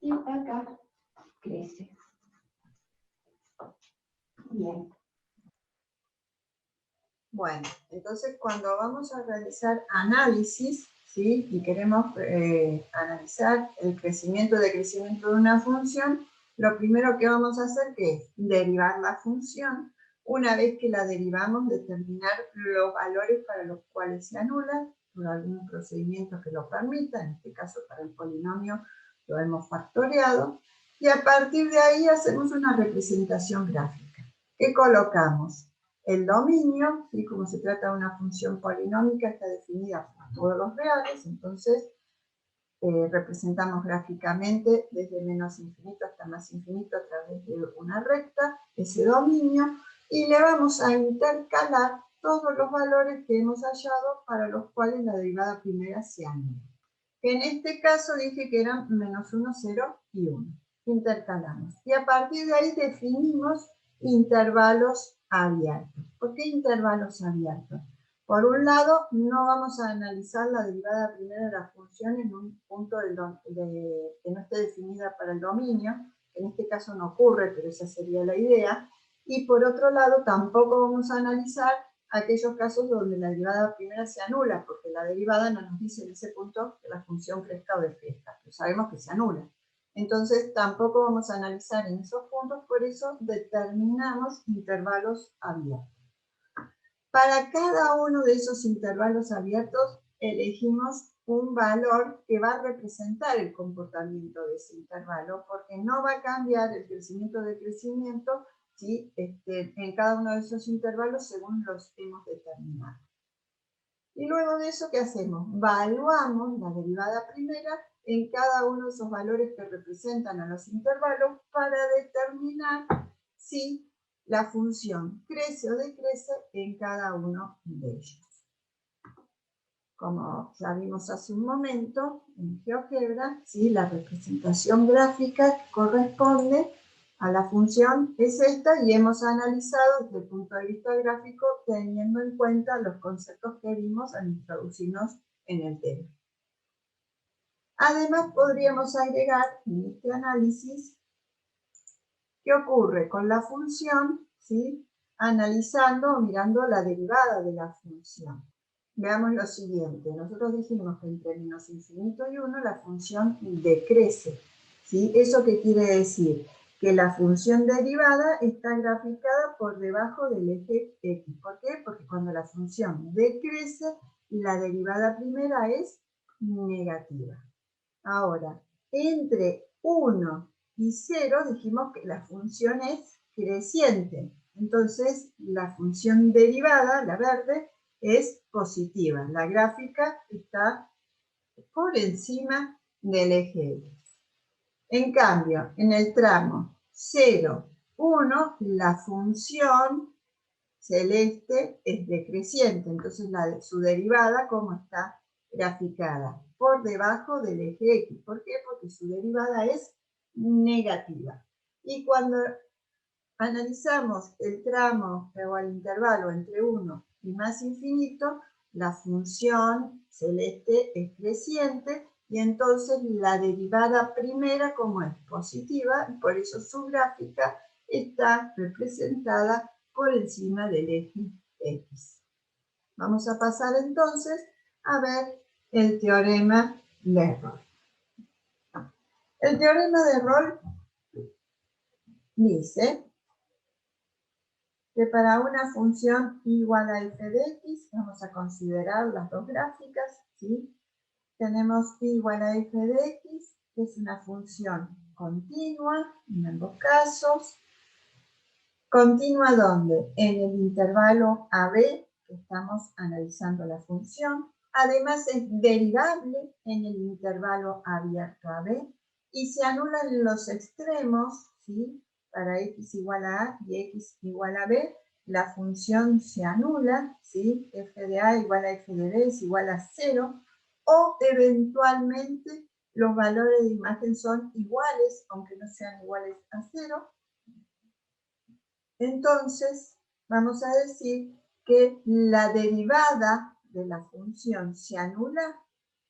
y acá crece. Bien. Bueno, entonces cuando vamos a realizar análisis, ¿sí?, y queremos analizar el crecimiento o decrecimiento de una función, lo primero que vamos a hacer es derivar la función. Una vez que la derivamos, determinar los valores para los cuales se anula por algún procedimiento que lo permita. En este caso, para el polinomio lo hemos factoreado. Y a partir de ahí hacemos una representación gráfica. ¿Qué colocamos? El dominio, ¿sí?, como se trata de una función polinómica, está definida por todos los reales, entonces representamos gráficamente desde menos infinito hasta más infinito a través de una recta, ese dominio, y le vamos a intercalar todos los valores que hemos hallado para los cuales la derivada primera se anula. En este caso dije que eran menos 1, 0 y 1. intercalamos. Y a partir de ahí definimos intervalos abiertos. ¿Por qué intervalos abiertos? Por un lado, no vamos a analizar la derivada primera de la función en un punto que no esté definida para el dominio. En este caso no ocurre, pero esa sería la idea. Y por otro lado, tampoco vamos a analizar aquellos casos donde la derivada primera se anula, porque la derivada no nos dice en ese punto que la función crezca o decrezca, pero sabemos que se anula. Entonces tampoco vamos a analizar en esos puntos, por eso determinamos intervalos abiertos. Para cada uno de esos intervalos abiertos elegimos un valor que va a representar el comportamiento de ese intervalo, porque no va a cambiar el crecimiento de crecimiento, ¿sí? En cada uno de esos intervalos según los hemos determinado. Y luego de eso, ¿qué hacemos? Evaluamos la derivada primera en cada uno de esos valores que representan a los intervalos para determinar si la función crece o decrece en cada uno de ellos. Como ya vimos hace un momento en GeoGebra, ¿sí? La representación gráfica que corresponde a la función es esta, y hemos analizado desde el punto de vista gráfico teniendo en cuenta los conceptos que vimos al introducirnos en el tema. Además, podríamos agregar en este análisis qué ocurre con la función, ¿sí? Analizando o mirando la derivada de la función. Veamos lo siguiente. Nosotros dijimos que entre menos infinito y 1 la función decrece, ¿sí? ¿Eso qué quiere decir? Que la función derivada está graficada por debajo del eje X. ¿Por qué? Porque cuando la función decrece, la derivada primera es negativa. Ahora, entre 1 y 0 dijimos que la función es creciente. Entonces, la función derivada, la verde, es positiva. La gráfica está por encima del eje X. En cambio, en el tramo 0, 1, la función celeste es decreciente. Entonces, su derivada, ¿cómo está graficada? Por debajo del eje X. ¿Por qué? Porque su derivada es negativa. Y cuando analizamos el tramo o el intervalo entre 1 y más infinito, la función celeste es creciente y entonces la derivada primera, como es positiva, y por eso su gráfica está representada por encima del eje X. Vamos a pasar entonces a ver el teorema de Rolle. El teorema de Rolle dice que para una función igual a f de x, vamos a considerar las dos gráficas, ¿sí? Tenemos pi igual a f de x, que es una función continua en ambos casos. ¿Continua dónde? En el intervalo AB, que estamos analizando la función. Además es derivable en el intervalo abierto AB y se anulan los extremos, ¿sí? Para x igual a a y x igual a b, la función se anula, ¿sí? F de a igual a f de b es igual a 0, o eventualmente los valores de imagen son iguales, aunque no sean iguales a 0. Entonces, vamos a decir que la derivada de la función se anula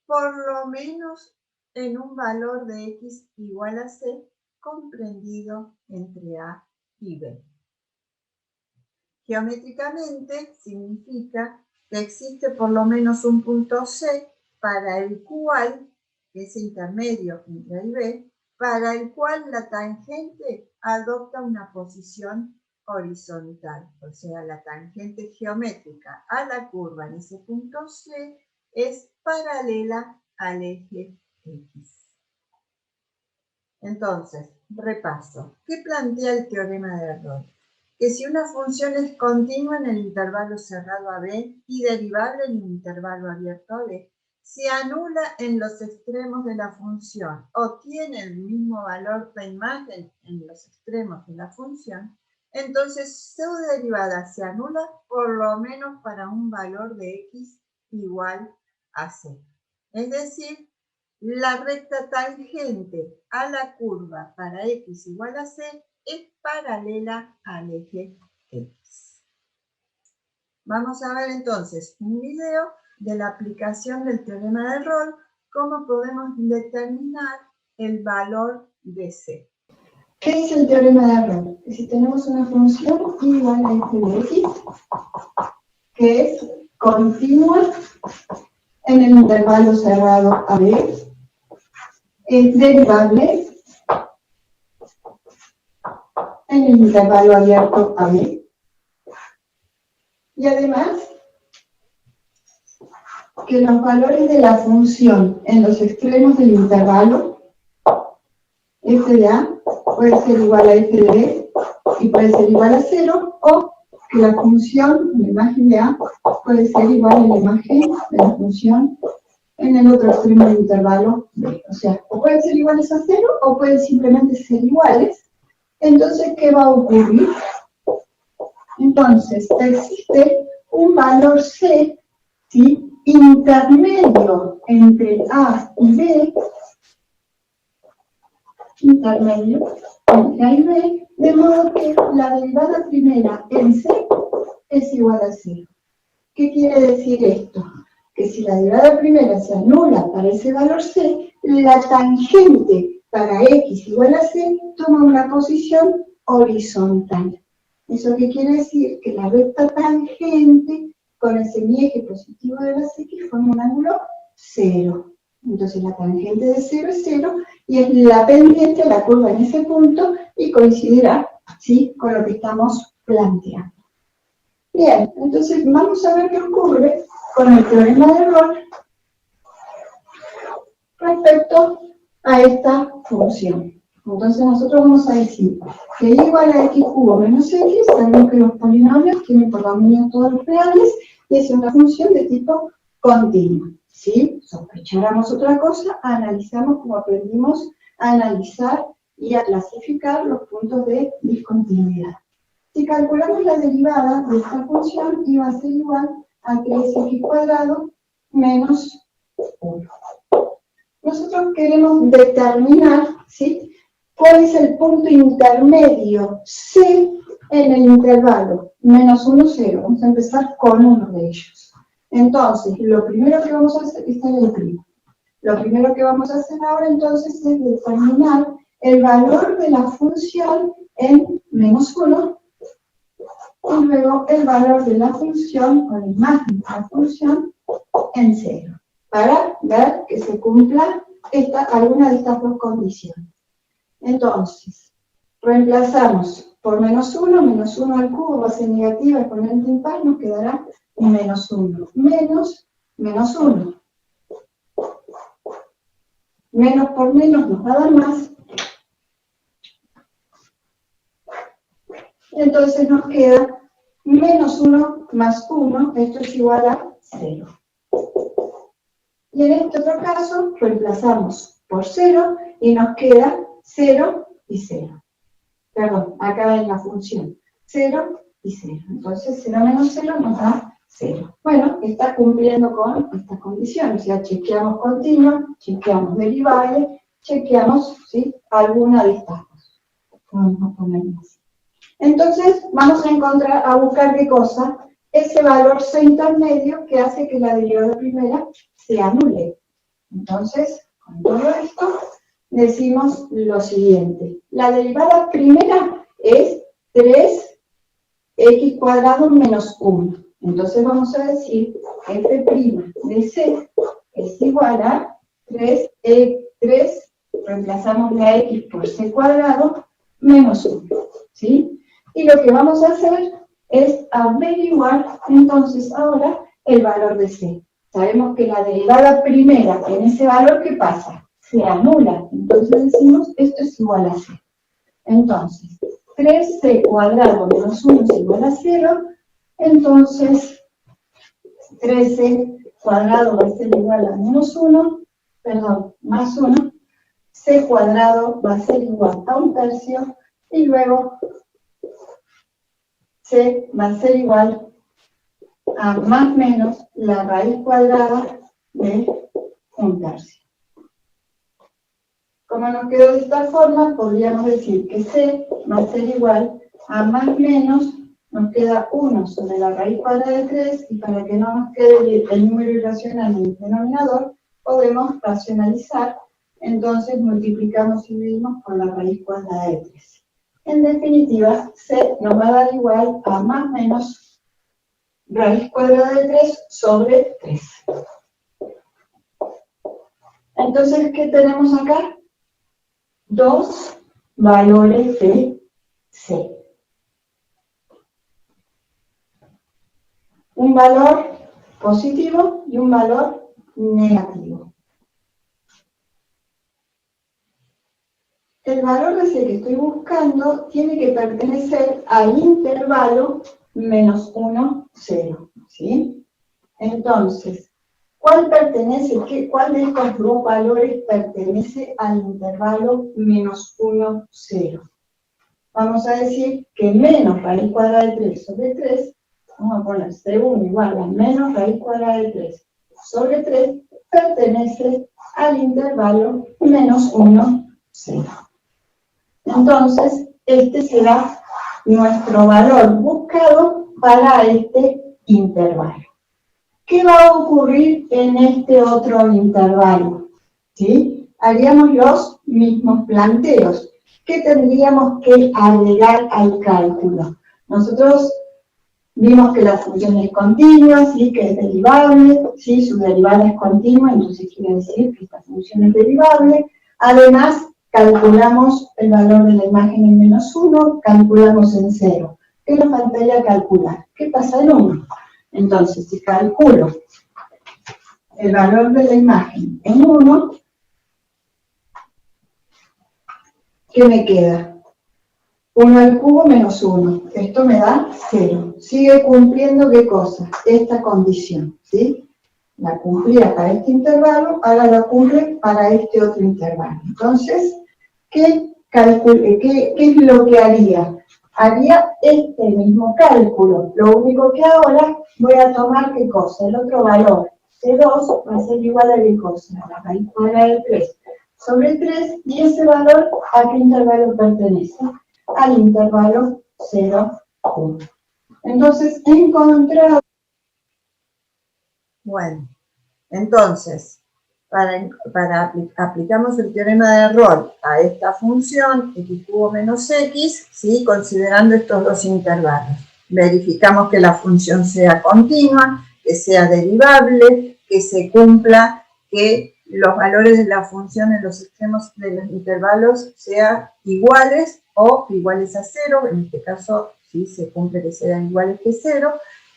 por lo menos en un valor de x igual a c comprendido entre a y b. Geométricamente significa que existe por lo menos un punto C para el cual, ese intermedio entre A y B, para el cual la tangente adopta una posición horizontal. O sea, la tangente geométrica a la curva en ese punto C es paralela al eje X. Entonces, repaso. ¿Qué plantea el teorema de Rolle? Que si una función es continua en el intervalo cerrado AB y derivable en el intervalo abierto AB, se anula en los extremos de la función o tiene el mismo valor de imagen en los extremos de la función, entonces su derivada se anula por lo menos para un valor de x igual a c. Es decir, la recta tangente a la curva para x igual a c es paralela al eje x. Vamos a ver entonces un video de la aplicación del teorema de Rolle, cómo podemos determinar el valor de c. ¿Qué dice el teorema de Rolle? Que si tenemos una función igual a f de x, que es continua en el intervalo cerrado a b, es derivable en el intervalo abierto a b, y además que los valores de la función en los extremos del intervalo f de a puede ser igual a f de b y puede ser igual a 0, o que la función, la imagen de a, puede ser igual a la imagen de la función en el otro extremo del intervalo b. O sea, o pueden ser iguales a 0 o pueden simplemente ser iguales. Entonces, ¿qué va a ocurrir? Entonces, existe un valor c, ¿sí?, intermedio entre a y b, intermedio entre a y b, de modo que la derivada primera en c es igual a 0. ¿Qué quiere decir esto? Que si la derivada primera se anula para ese valor c, la tangente para x igual a c toma una posición horizontal. ¿Eso qué quiere decir? Que la recta tangente con el semieje positivo de las x forma un ángulo 0. Entonces la tangente de 0 es 0 y es la pendiente a la curva en ese punto y coincidirá, ¿sí?, con lo que estamos planteando. Bien, entonces vamos a ver qué ocurre con el teorema de Rolle respecto a esta función. Entonces nosotros vamos a decir que y igual a x cubo menos x, sabemos que los polinomios tienen por dominio todos los reales y es una función de tipo continuo. Si sospecháramos otra cosa, analizamos como aprendimos a analizar y a clasificar los puntos de discontinuidad. Si calculamos la derivada de esta función, iba a ser igual a 3x cuadrado menos 1. Nosotros queremos determinar, ¿sí?, cuál es el punto intermedio c en el intervalo menos 1, 0. Vamos a empezar con uno de ellos. Entonces, lo primero que vamos a hacer, está en el primo. Lo primero que vamos a hacer ahora entonces es determinar el valor de la función en menos 1 y luego el valor de la función, o la imagen de la función, en 0, para ver que se cumpla alguna de estas dos condiciones. Entonces, reemplazamos por menos 1 al cubo, base negativa, exponente impar, nos quedará menos 1, menos 1. Menos por menos nos va a dar más. Y entonces nos queda menos 1 más 1, esto es igual a 0. Y en este otro caso, reemplazamos por 0 y nos queda 0 y 0. Perdón, acá en la función, 0 y 0. Entonces 0 menos 0 nos da 0. Bueno, está cumpliendo con esta condición. O sea, chequeamos continua, chequeamos derivable, chequeamos, ¿sí?, alguna de estas dos. Vamos a ponerlo así. Entonces, vamos a encontrar, a buscar qué cosa, ese valor c intermedio que hace que la derivada primera se anule. Entonces, con todo esto, decimos lo siguiente. La derivada primera es 3x cuadrado menos 1. Entonces vamos a decir f' de c es igual a 3, reemplazamos la x por c cuadrado, menos 1. ¿Sí? Y lo que vamos a hacer es averiguar entonces ahora el valor de c. Sabemos que la derivada primera en ese valor, ¿qué pasa? Se anula. Entonces decimos, esto es igual a c. Entonces, 3c cuadrado menos 1 es igual a 0. Entonces, 13 cuadrado va a ser igual a menos 1, perdón, más 1. C cuadrado va a ser igual a 1/3. Y luego, C va a ser igual a más menos la raíz cuadrada de 1/3. Como nos quedó de esta forma, podríamos decir que C va a ser igual a más menos, nos queda 1 sobre la raíz cuadrada de 3, y para que no nos quede el número irracional en el denominador, podemos racionalizar, entonces multiplicamos y dividimos por la raíz cuadrada de 3. En definitiva, C nos va a dar igual a más menos raíz cuadrada de 3 sobre 3. Entonces, ¿qué tenemos acá? Dos valores de C. Un valor positivo y un valor negativo. El valor de C que estoy buscando tiene que pertenecer al intervalo menos 1, 0. ¿Sí? Entonces, ¿cuál de estos dos valores pertenece al intervalo menos 1, 0? Vamos a decir que menos raíz cuadrada de 3 sobre 3, vamos a poner C1 igual a menos raíz cuadrada de 3 sobre 3, pertenece al intervalo menos 1, 0. Entonces, este será nuestro valor buscado para este intervalo. ¿Qué va a ocurrir en este otro intervalo? ¿Sí? Haríamos los mismos planteos. ¿Qué tendríamos que agregar al cálculo? Nosotros vimos que la función es continua, ¿sí? Que es derivable, ¿sí? Su derivada es continua, entonces quiere decir que esta función es derivable. Además, calculamos el valor de la imagen en menos 1, calculamos en 0. ¿Qué nos faltaría calcular? ¿Qué pasa en 1? Entonces, si calculo el valor de la imagen en 1, ¿qué me queda? 1 al cubo menos 1. Esto me da 0. Sigue cumpliendo, ¿qué cosa? Esta condición, ¿sí? La cumplía para este intervalo, ahora la cumple para este otro intervalo. Entonces, ¿qué es lo que haría? Haría este mismo cálculo. Lo único que ahora voy a tomar, ¿qué cosa? El otro valor. C2 va a ser igual a ¿qué cosa? A la raíz cuadrada de 3 sobre 3, y ese valor, ¿a qué intervalo pertenece? Al intervalo 0, 1. Entonces, he encontrado... Bueno, entonces, aplicamos el teorema de Rolle a esta función, x cubo menos x, ¿sí? Considerando estos dos intervalos. Verificamos que la función sea continua, que sea derivable, que se cumpla, que los valores de la función en los extremos de los intervalos sean iguales o iguales a 0, en este caso sí se cumple que sean iguales que 0,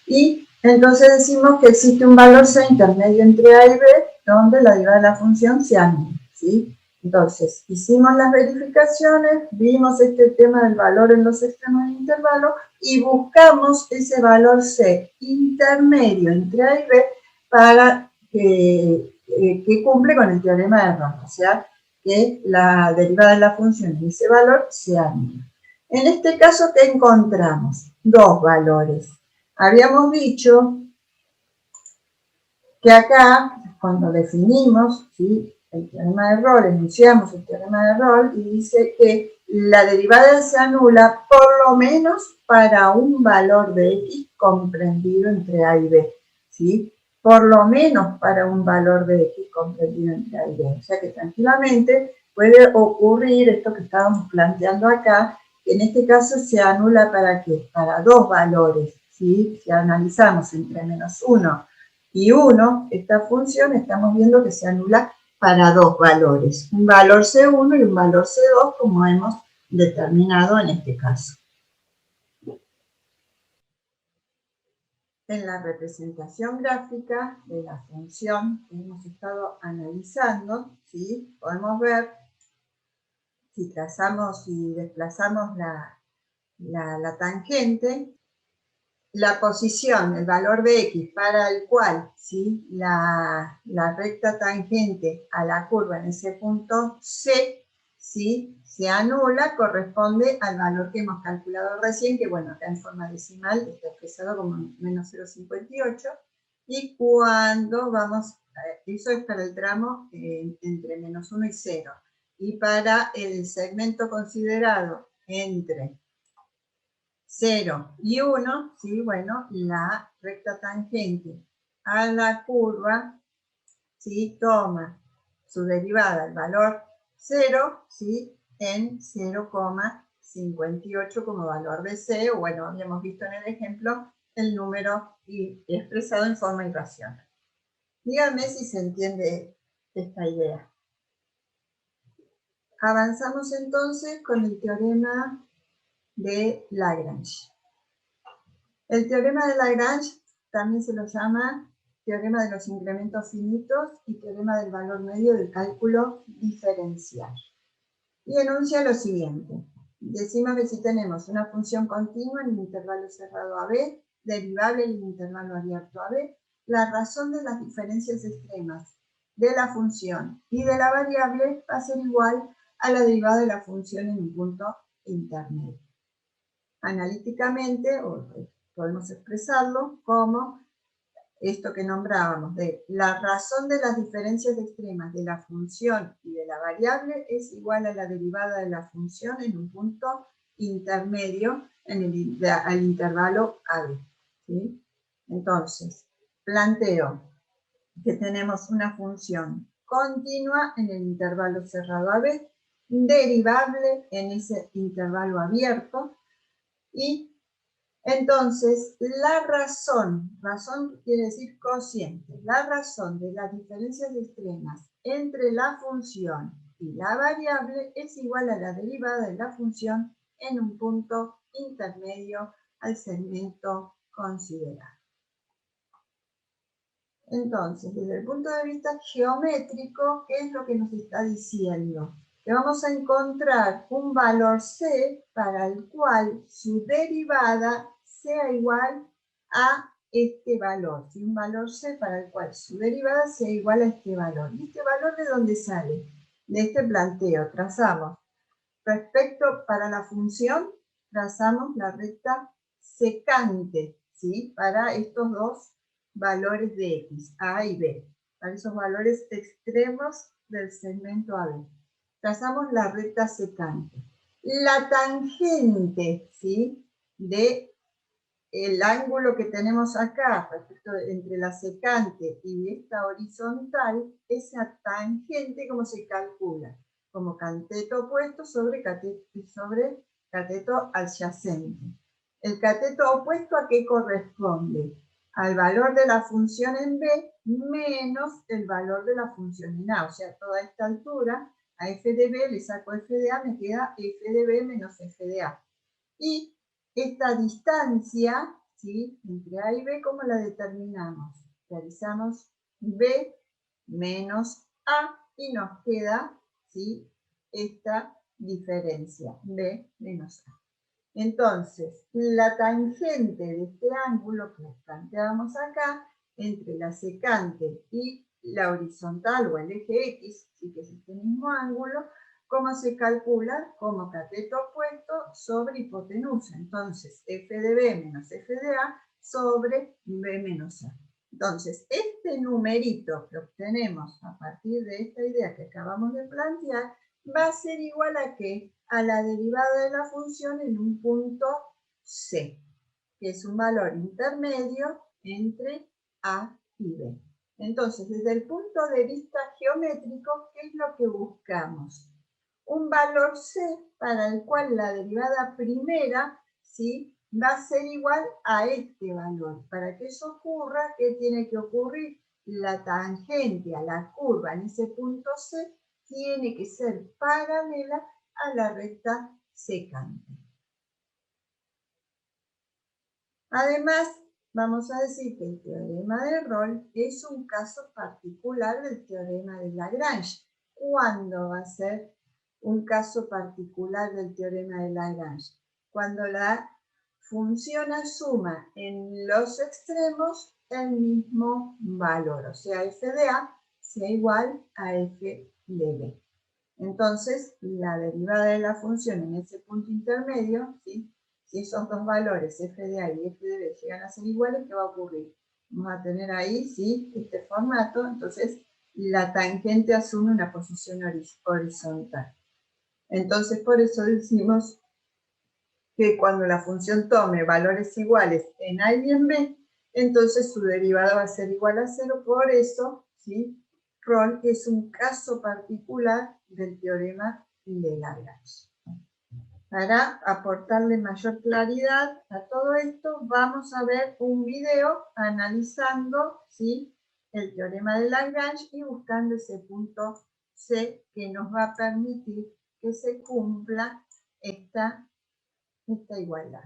y entonces decimos que existe un valor C intermedio entre A y B, donde la derivada de la función sea nula, ¿sí? Entonces, hicimos las verificaciones, vimos este tema del valor en los extremos del intervalo y buscamos ese valor C intermedio entre A y B para que cumple con el teorema de Rolle, o sea, que la derivada de la función en ese valor sea nula. En este caso, ¿qué encontramos? Dos valores. Habíamos dicho que acá, cuando definimos, ¿sí?, el teorema de Rolle, enunciamos el teorema de Rolle y dice que la derivada se anula por lo menos para un valor de x comprendido entre a y b, ¿sí? Por lo menos para un valor de x comprendido entre a y b. O sea que tranquilamente puede ocurrir esto que estábamos planteando acá, que en este caso se anula ¿para qué? Para dos valores, ¿sí? Si analizamos entre menos 1 y 1, esta función estamos viendo que se anula para dos valores, un valor C1 y un valor C2, como hemos determinado en este caso. En la representación gráfica de la función que hemos estado analizando, ¿sí?, podemos ver, si trazamos y desplazamos la tangente, la posición, el valor de x para el cual, ¿sí?, la recta tangente a la curva en ese punto C, ¿sí?, se anula, corresponde al valor que hemos calculado recién, que bueno, acá en forma decimal está expresado como menos 0,58, y cuando vamos, eso es para el tramo entre menos 1 y 0. Y para el segmento considerado entre 0 y 1, ¿sí? Bueno, la recta tangente a la curva, ¿sí? Toma su derivada, el valor 0, ¿sí? En 0,58 como valor de C, o bueno, habíamos visto en el ejemplo el número expresado en forma irracional. Díganme si se entiende esta idea. Avanzamos entonces con el teorema de Lagrange. El teorema de Lagrange también se lo llama teorema de los incrementos finitos y teorema del valor medio del cálculo diferencial. Y enuncia lo siguiente. Decimos que si tenemos una función continua en el intervalo cerrado AB, derivable en el intervalo abierto AB, la razón de las diferencias extremas de la función y de la variable va a ser igual a la derivada de la función en un punto intermedio. Analíticamente, podemos expresarlo como esto que nombrábamos, de la razón de las diferencias extremas de la función y de la variable es igual a la derivada de la función en un punto intermedio al intervalo AB. ¿Sí? Entonces, planteo que tenemos una función continua en el intervalo cerrado AB, derivable en ese intervalo abierto, y entonces la razón quiere decir cociente, la razón de las diferencias extremas entre la función y la variable es igual a la derivada de la función en un punto intermedio al segmento considerado. Entonces, desde el punto de vista geométrico, ¿qué es lo que nos está diciendo? Que vamos a encontrar un valor C para el cual su derivada sea igual a este valor. ¿Sí? Un valor C para el cual su derivada sea igual a este valor. ¿Y este valor de dónde sale? De este planteo. Trazamos. Respecto para la función, trazamos la recta secante, ¿sí? Para estos dos valores de X, A y B, para esos valores extremos del segmento AB. Trazamos la recta secante. La tangente, ¿sí? De el ángulo que tenemos acá, respecto entre la secante y esta horizontal, esa tangente, ¿cómo se calcula? Como cateto opuesto sobre cateto adyacente. ¿El cateto opuesto a qué corresponde? Al valor de la función en B menos el valor de la función en A. O sea, toda esta altura, a f de B le saco f de A, me queda f de B menos f de A. Y esta distancia, ¿sí? Entre A y B, ¿cómo la determinamos? Realizamos B menos A y nos queda, ¿sí? Esta diferencia, B menos A. Entonces, la tangente de este ángulo que planteábamos acá, entre la secante y la horizontal o el eje X, ¿sí? Que es este mismo ángulo, ¿cómo se calcula? Como cateto opuesto sobre hipotenusa. Entonces, f de B menos f de A sobre B menos A. Entonces, este numerito que obtenemos a partir de esta idea que acabamos de plantear, va a ser igual a ¿qué? A la derivada de la función en un punto C, que es un valor intermedio entre A y B. Entonces, desde el punto de vista geométrico, ¿qué es lo que buscamos? Un valor C para el cual la derivada primera, ¿sí? Va a ser igual a este valor. Para que eso ocurra, ¿qué tiene que ocurrir? La tangente a la curva en ese punto C tiene que ser paralela a la recta secante. Además, vamos a decir que el teorema de Rolle es un caso particular del teorema de Lagrange. ¿Cuándo va a ser un caso particular del teorema de Lagrange? Cuando la función asuma en los extremos el mismo valor, o sea, f de A sea igual a f de B. Entonces, la derivada de la función en ese punto intermedio, ¿sí? Si esos dos valores, f de A y f de B, llegan a ser iguales, ¿qué va a ocurrir? Vamos a tener ahí, ¿sí? Este formato, entonces la tangente asume una posición horizontal. Entonces, por eso decimos que cuando la función tome valores iguales en A y en B, entonces su derivada va a ser igual a 0. Por eso, ¿sí? Rolle es un caso particular del teorema de Lagrange. Para aportarle mayor claridad a todo esto, vamos a ver un video analizando, ¿sí?, el teorema de Lagrange y buscando ese punto C que nos va a permitir que se cumpla esta igualdad.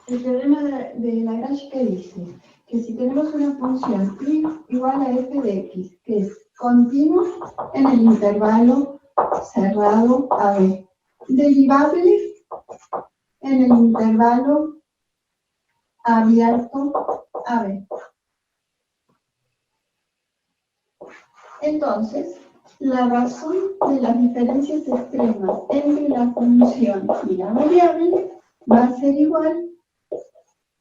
El teorema de Lagrange, ¿qué dice? Que si tenemos una función y igual a f de x, que es continuo en el intervalo cerrado AB, derivable en el intervalo abierto AB. Entonces, la razón de las diferencias extremas entre la función y la variable va a ser igual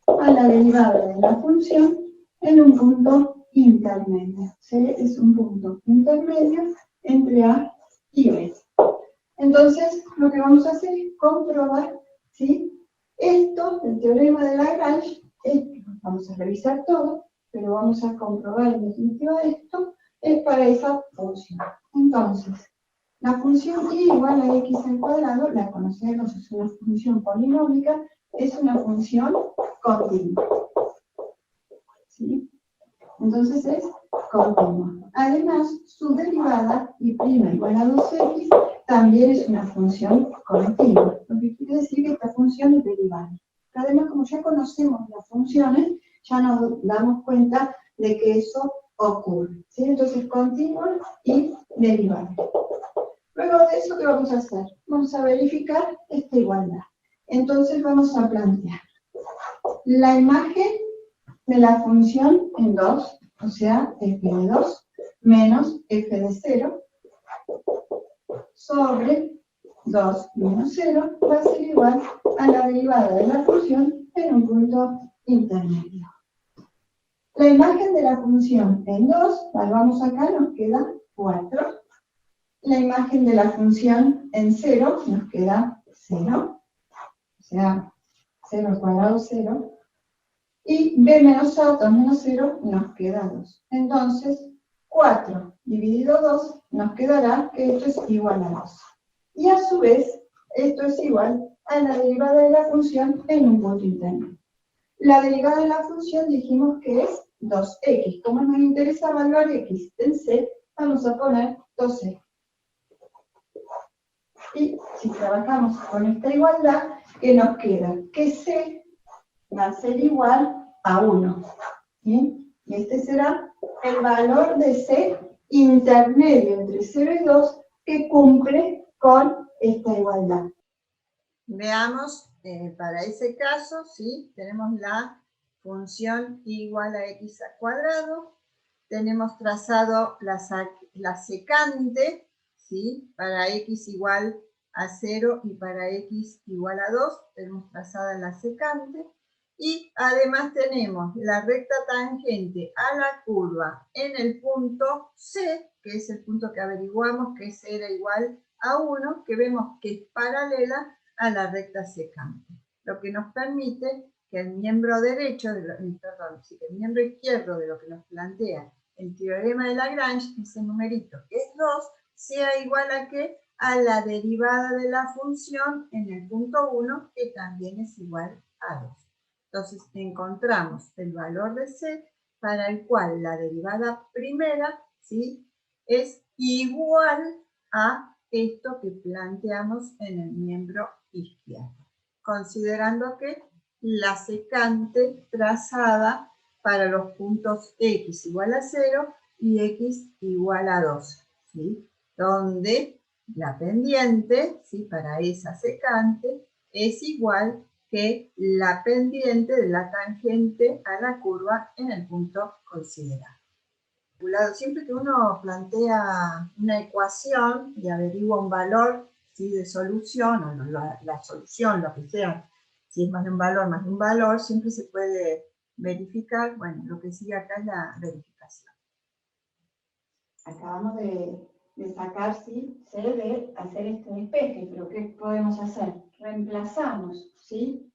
a la derivada de la función en un punto intermedio. C es un punto intermedio entre A y B. Entonces, lo que vamos a hacer es comprobar, ¿sí?, esto del teorema de Lagrange. Vamos a revisar todo, pero vamos a comprobar en definitiva esto es para esa función. Entonces, la función y igual a x al cuadrado, la conocemos, es una función polinómica, es una función continua. ¿Sí? Entonces es continua. Además, su derivada, y' igual a 2x, también es una función continua. Lo que quiere decir que esta función es derivable. Además, como ya conocemos las funciones, ya nos damos cuenta de que eso ocurre. ¿Sí? Entonces, continua y derivable. Luego de eso, ¿qué vamos a hacer? Vamos a verificar esta igualdad. Entonces, vamos a plantear la imagen de la función en 2, o sea, f de 2 menos f de 0, sobre 2 menos 0 va a ser igual a la derivada de la función en un punto intermedio. La imagen de la función en 2, salvamos acá, nos queda 4. La imagen de la función en 0 nos queda 0, o sea, 0 al cuadrado 0. Y b menos a, 2 menos 0, nos queda 2. Entonces, 4 dividido 2 nos quedará que esto es igual a 2. Y a su vez, esto es igual a la derivada de la función en un punto intermedio. La derivada de la función dijimos que es 2x. Como nos interesa evaluar x en c, vamos a poner 2x. Y si trabajamos con esta igualdad, ¿qué nos queda? Que c va a ser igual a 1. ¿Sí? Y este será el valor de c intermedio entre 0 y 2 que cumple con esta igualdad. Veamos, para ese caso, ¿sí?, tenemos la función igual a x al cuadrado, tenemos trazado la secante, ¿sí?, para x igual a 0 y para x igual a 2, tenemos trazada la secante, y además tenemos la recta tangente a la curva en el punto C, que es el punto que averiguamos que era igual a 1, que vemos que es paralela a la recta secante, lo que nos permite que el miembro derecho, que el miembro izquierdo de lo que nos plantea el teorema de Lagrange, ese numerito que es 2, sea igual a ¿qué? A la derivada de la función en el punto 1, que también es igual a 2. Entonces encontramos el valor de C para el cual la derivada primera, ¿sí?, es igual a esto que planteamos en el miembro izquierdo, considerando que la secante trazada para los puntos x igual a 0 y x igual a 2, ¿sí?, donde la pendiente, ¿sí?, para esa secante es igual que la pendiente de la tangente a la curva en el punto considerado. Siempre que uno plantea una ecuación y averigua un valor, ¿sí?, de solución, o la solución, lo que sea, si es más de un valor, más de un valor, siempre se puede verificar. Bueno, lo que sigue acá es la verificación. Acabamos de sacar, ¿sí? C de hacer este despeje, pero ¿qué podemos hacer? Reemplazamos, ¿sí?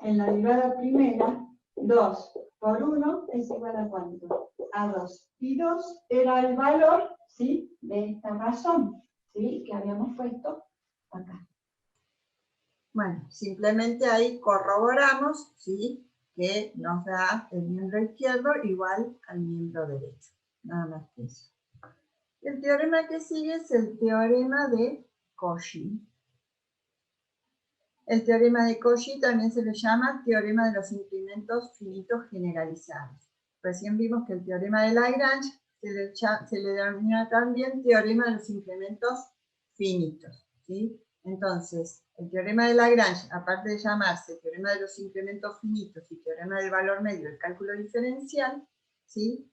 En la derivada primera, 2 por 1 es igual a ¿cuánto? A 2. Y 2 era el valor, ¿sí? De esta razón, ¿sí? Que habíamos puesto acá. Bueno, simplemente ahí corroboramos, ¿sí? Que nos da el miembro izquierdo igual al miembro derecho. Nada más que eso. El teorema que sigue es el teorema de Cauchy. El teorema de Cauchy también se le llama teorema de los incrementos finitos generalizados. Recién vimos que el teorema de Lagrange se le denomina también teorema de los incrementos finitos, ¿sí? Entonces, el teorema de Lagrange, aparte de llamarse teorema de los incrementos finitos y teorema del valor medio del cálculo diferencial, ¿sí?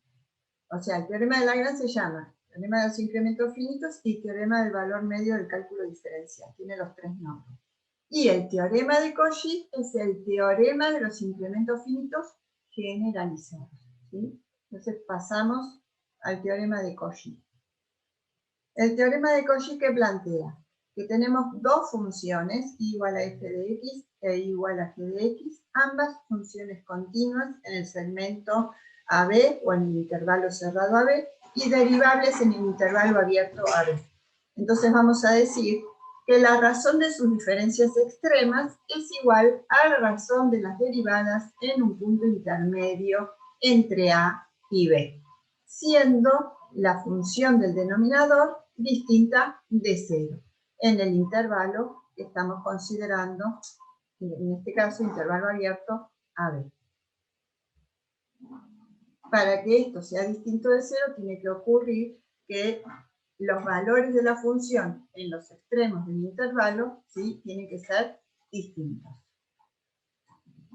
O sea, el teorema de Lagrange se llama teorema de los incrementos finitos y teorema del valor medio del cálculo diferencial. Tiene los tres nombres. Y el teorema de Cauchy es el teorema de los incrementos finitos generalizados, ¿sí? Entonces pasamos al teorema de Cauchy. El teorema de Cauchy, ¿qué plantea? Que tenemos dos funciones, y igual a f de x e igual a g de x, ambas funciones continuas en el segmento AB o en el intervalo cerrado AB, y derivables en el intervalo abierto AB. Entonces vamos a decir que la razón de sus diferencias extremas es igual a la razón de las derivadas en un punto intermedio entre A y B, siendo la función del denominador distinta de 0, en el intervalo que estamos considerando, en este caso, intervalo abierto AB. Para que esto sea distinto de 0, tiene que ocurrir que los valores de la función en los extremos del intervalo, ¿sí? Tienen que ser distintos.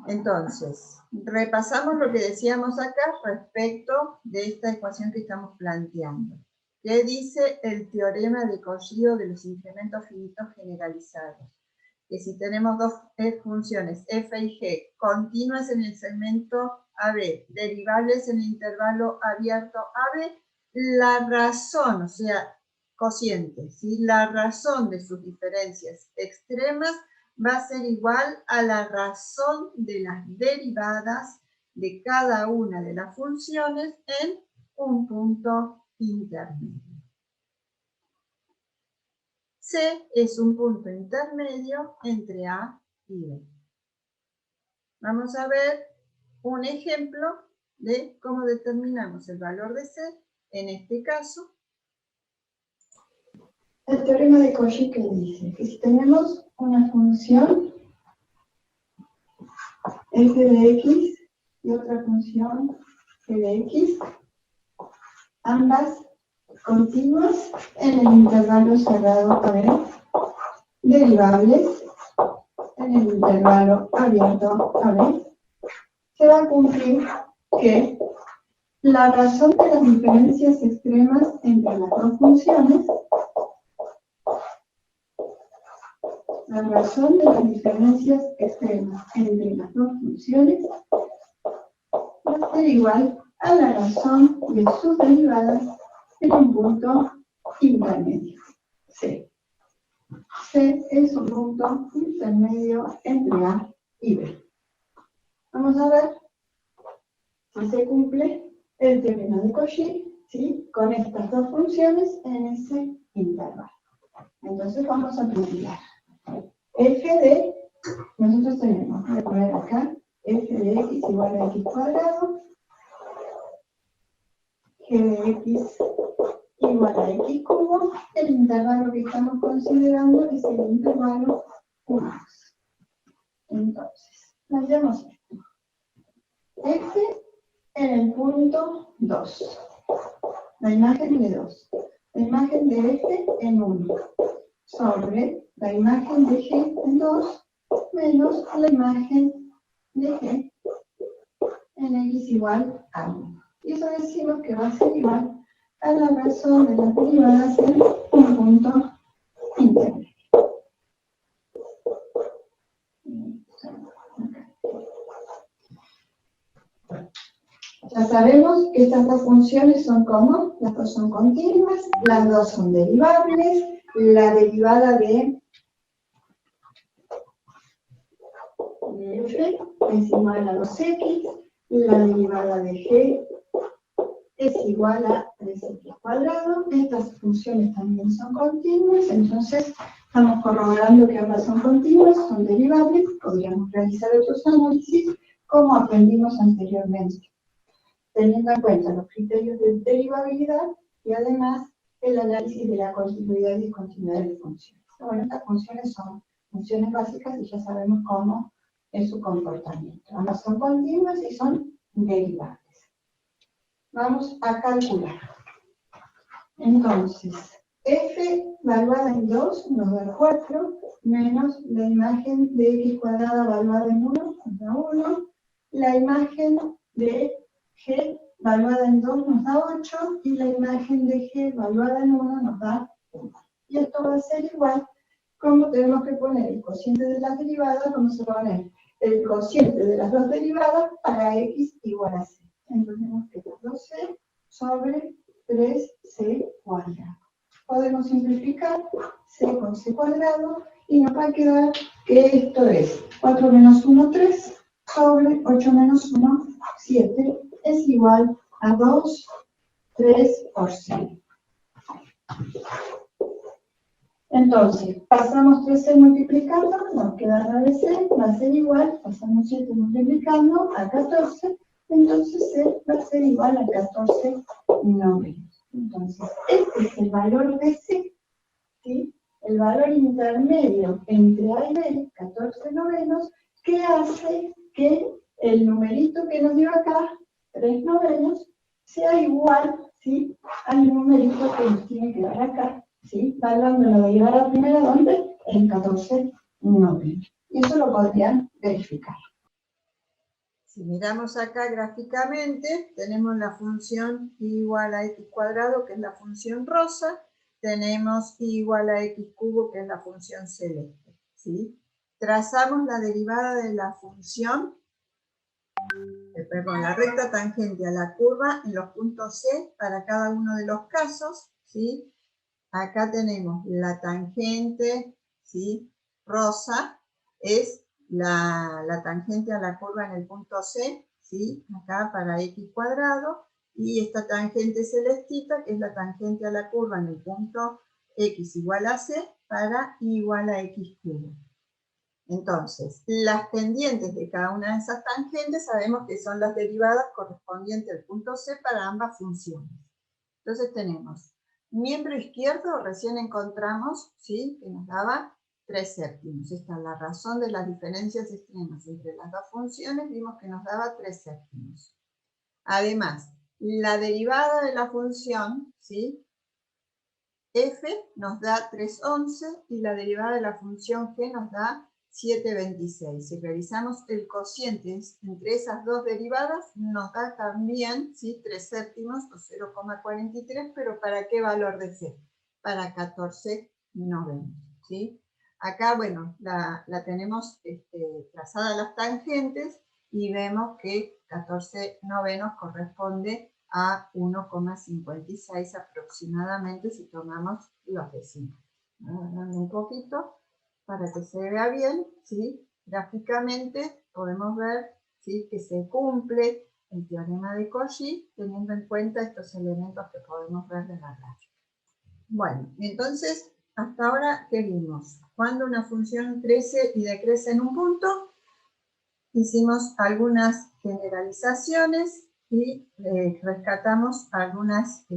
Entonces, repasamos lo que decíamos acá respecto de esta ecuación que estamos planteando. ¿Qué dice el teorema de Cauchy de los incrementos finitos generalizados? Que si tenemos dos funciones f y g continuas en el segmento AB, derivables en el intervalo abierto AB, la razón, o sea, cociente, ¿sí? La razón de sus diferencias extremas va a ser igual a la razón de las derivadas de cada una de las funciones en un punto intermedio. C es un punto intermedio entre A y B. Vamos a ver un ejemplo de cómo determinamos el valor de C. En este caso, el teorema de Cauchy que dice que si tenemos una función f de x y otra función g de x, ambas continuas en el intervalo cerrado AB, derivables en el intervalo abierto AB, se va a cumplir que la razón de las diferencias extremas entre las dos funciones, la razón de las diferencias extremas entre las dos funciones va a ser igual a la razón de sus derivadas en un punto intermedio, C. C es un punto intermedio entre A y B. Vamos a ver si se cumple el teorema de Cauchy, ¿sí? Con estas dos funciones en ese intervalo. Entonces vamos a plantear f de, nosotros tenemos, voy a poner acá, f de x igual a x cuadrado, g de x igual a x cubo, el intervalo que estamos considerando es el intervalo 1. Entonces, planteamos esto. F en el punto 2. La imagen de 2. La imagen de F en 1. Sobre la imagen de G en 2 menos la imagen de G en x igual a 1. Y eso decimos que va a ser igual a la razón de las derivadas en un punto intermedio. Ya sabemos que estas dos funciones son como, las dos son continuas, las dos son derivables, la derivada de f es igual a 2x, la derivada de g es igual a 3x cuadrado. Estas funciones también son continuas, entonces estamos corroborando que ambas son continuas, son derivables, podríamos realizar otros análisis como aprendimos anteriormente, teniendo en cuenta los criterios de derivabilidad y además el análisis de la continuidad y discontinuidad de funciones. Bueno, estas funciones son funciones básicas y ya sabemos cómo es su comportamiento. Ambas son continuas y son derivables. Vamos a calcular. Entonces, f valuada en 2 nos da 4, menos la imagen de x cuadrada valuada en 1 nos da 1, la imagen de g valuada en 2 nos da 8 y la imagen de g valuada en 1 nos da 1. Y esto va a ser igual, como tenemos que poner el cociente de las derivadas, vamos a poner el cociente de las dos derivadas para x igual a c. Entonces nos queda 2c sobre 3c cuadrado. Podemos simplificar c con c cuadrado y nos va a quedar que esto es 4 menos 1, 3 sobre 8 menos 1, 7 es igual a 2, 3 por c. Entonces, pasamos 13 multiplicando, nos queda 9c, va a ser igual, pasamos 7 multiplicando a 14, entonces c va a ser igual a 14 novenos. Entonces, este es el valor de c, ¿sí? El valor intermedio entre a y b, 14 novenos, que hace que el numerito que nos dio acá, 3 novenos, sea igual, ¿sí?, al numerito que nos tiene que dar acá, ¿sí? Hablando de la derivada primera, ¿dónde? En 14 novenos. Y eso lo podrían verificar. Si miramos acá gráficamente, tenemos la función y igual a x cuadrado, que es la función rosa, tenemos y igual a x cubo, que es la función celeste, ¿sí? Trazamos la derivada de la función, perdón, la recta tangente a la curva en los puntos C para cada uno de los casos, ¿sí? Acá tenemos la tangente, ¿sí?, rosa, es la tangente a la curva en el punto C, ¿sí?, acá para x cuadrado, y esta tangente celestita, que es la tangente a la curva en el punto x igual a c, para y igual a x cubo. Entonces, las pendientes de cada una de esas tangentes sabemos que son las derivadas correspondientes al punto C para ambas funciones. Entonces tenemos miembro izquierdo, recién encontramos, ¿sí?, que nos daba 3 séptimos. Esta es la razón de las diferencias extremas entre las dos funciones, vimos que nos daba 3 séptimos. Además, la derivada de la función, ¿sí?, f nos da 3,11 y la derivada de la función g nos da 7,26. Si realizamos el cociente entre esas dos derivadas, nos da también, ¿sí?, 3 séptimos o 0,43, pero ¿para qué valor de c? Para 14 novenos, ¿sí? Acá, bueno, la tenemos trazada las tangentes y vemos que 14 novenos corresponde a 1,56 aproximadamente si tomamos los decimales. Un poquito para que se vea bien, ¿sí? Gráficamente podemos ver, ¿sí?, que se cumple el teorema de Cauchy teniendo en cuenta estos elementos que podemos ver de la gráfica. Bueno, entonces, hasta ahora, ¿qué vimos? Cuando una función crece y decrece en un punto, hicimos algunas generalizaciones y rescatamos algunas,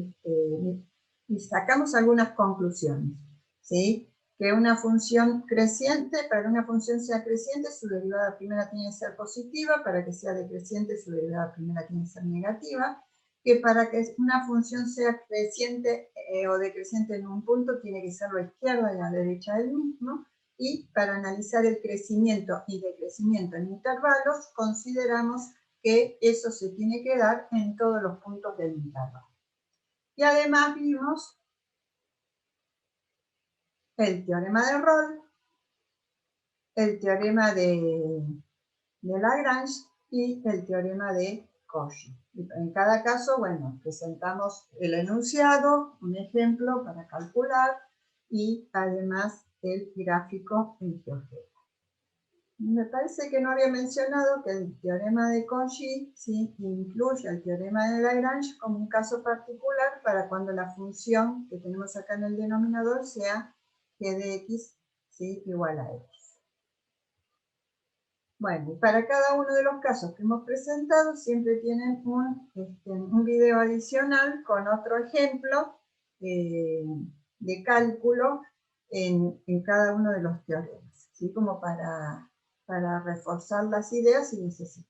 y sacamos algunas conclusiones, ¿sí? Que una función creciente, para que una función sea creciente, su derivada primera tiene que ser positiva, para que sea decreciente, su derivada primera tiene que ser negativa, que para que una función sea creciente o decreciente en un punto, tiene que ser la izquierda y la derecha del mismo, y para analizar el crecimiento y decrecimiento en intervalos, consideramos que eso se tiene que dar en todos los puntos del intervalo. Y además vimos el teorema de Rolle, el teorema de Lagrange y el teorema de Cauchy. Y en cada caso, bueno, presentamos el enunciado, un ejemplo para calcular y además el gráfico en GeoGebra. Me parece que no había mencionado que el teorema de Cauchy sí incluye el teorema de Lagrange como un caso particular para cuando la función que tenemos acá en el denominador sea g de x, ¿sí?, igual a x. Bueno, y para cada uno de los casos que hemos presentado siempre tienen un video adicional con otro ejemplo de cálculo en cada uno de los teoremas, ¿sí?, como para reforzar las ideas si necesitan.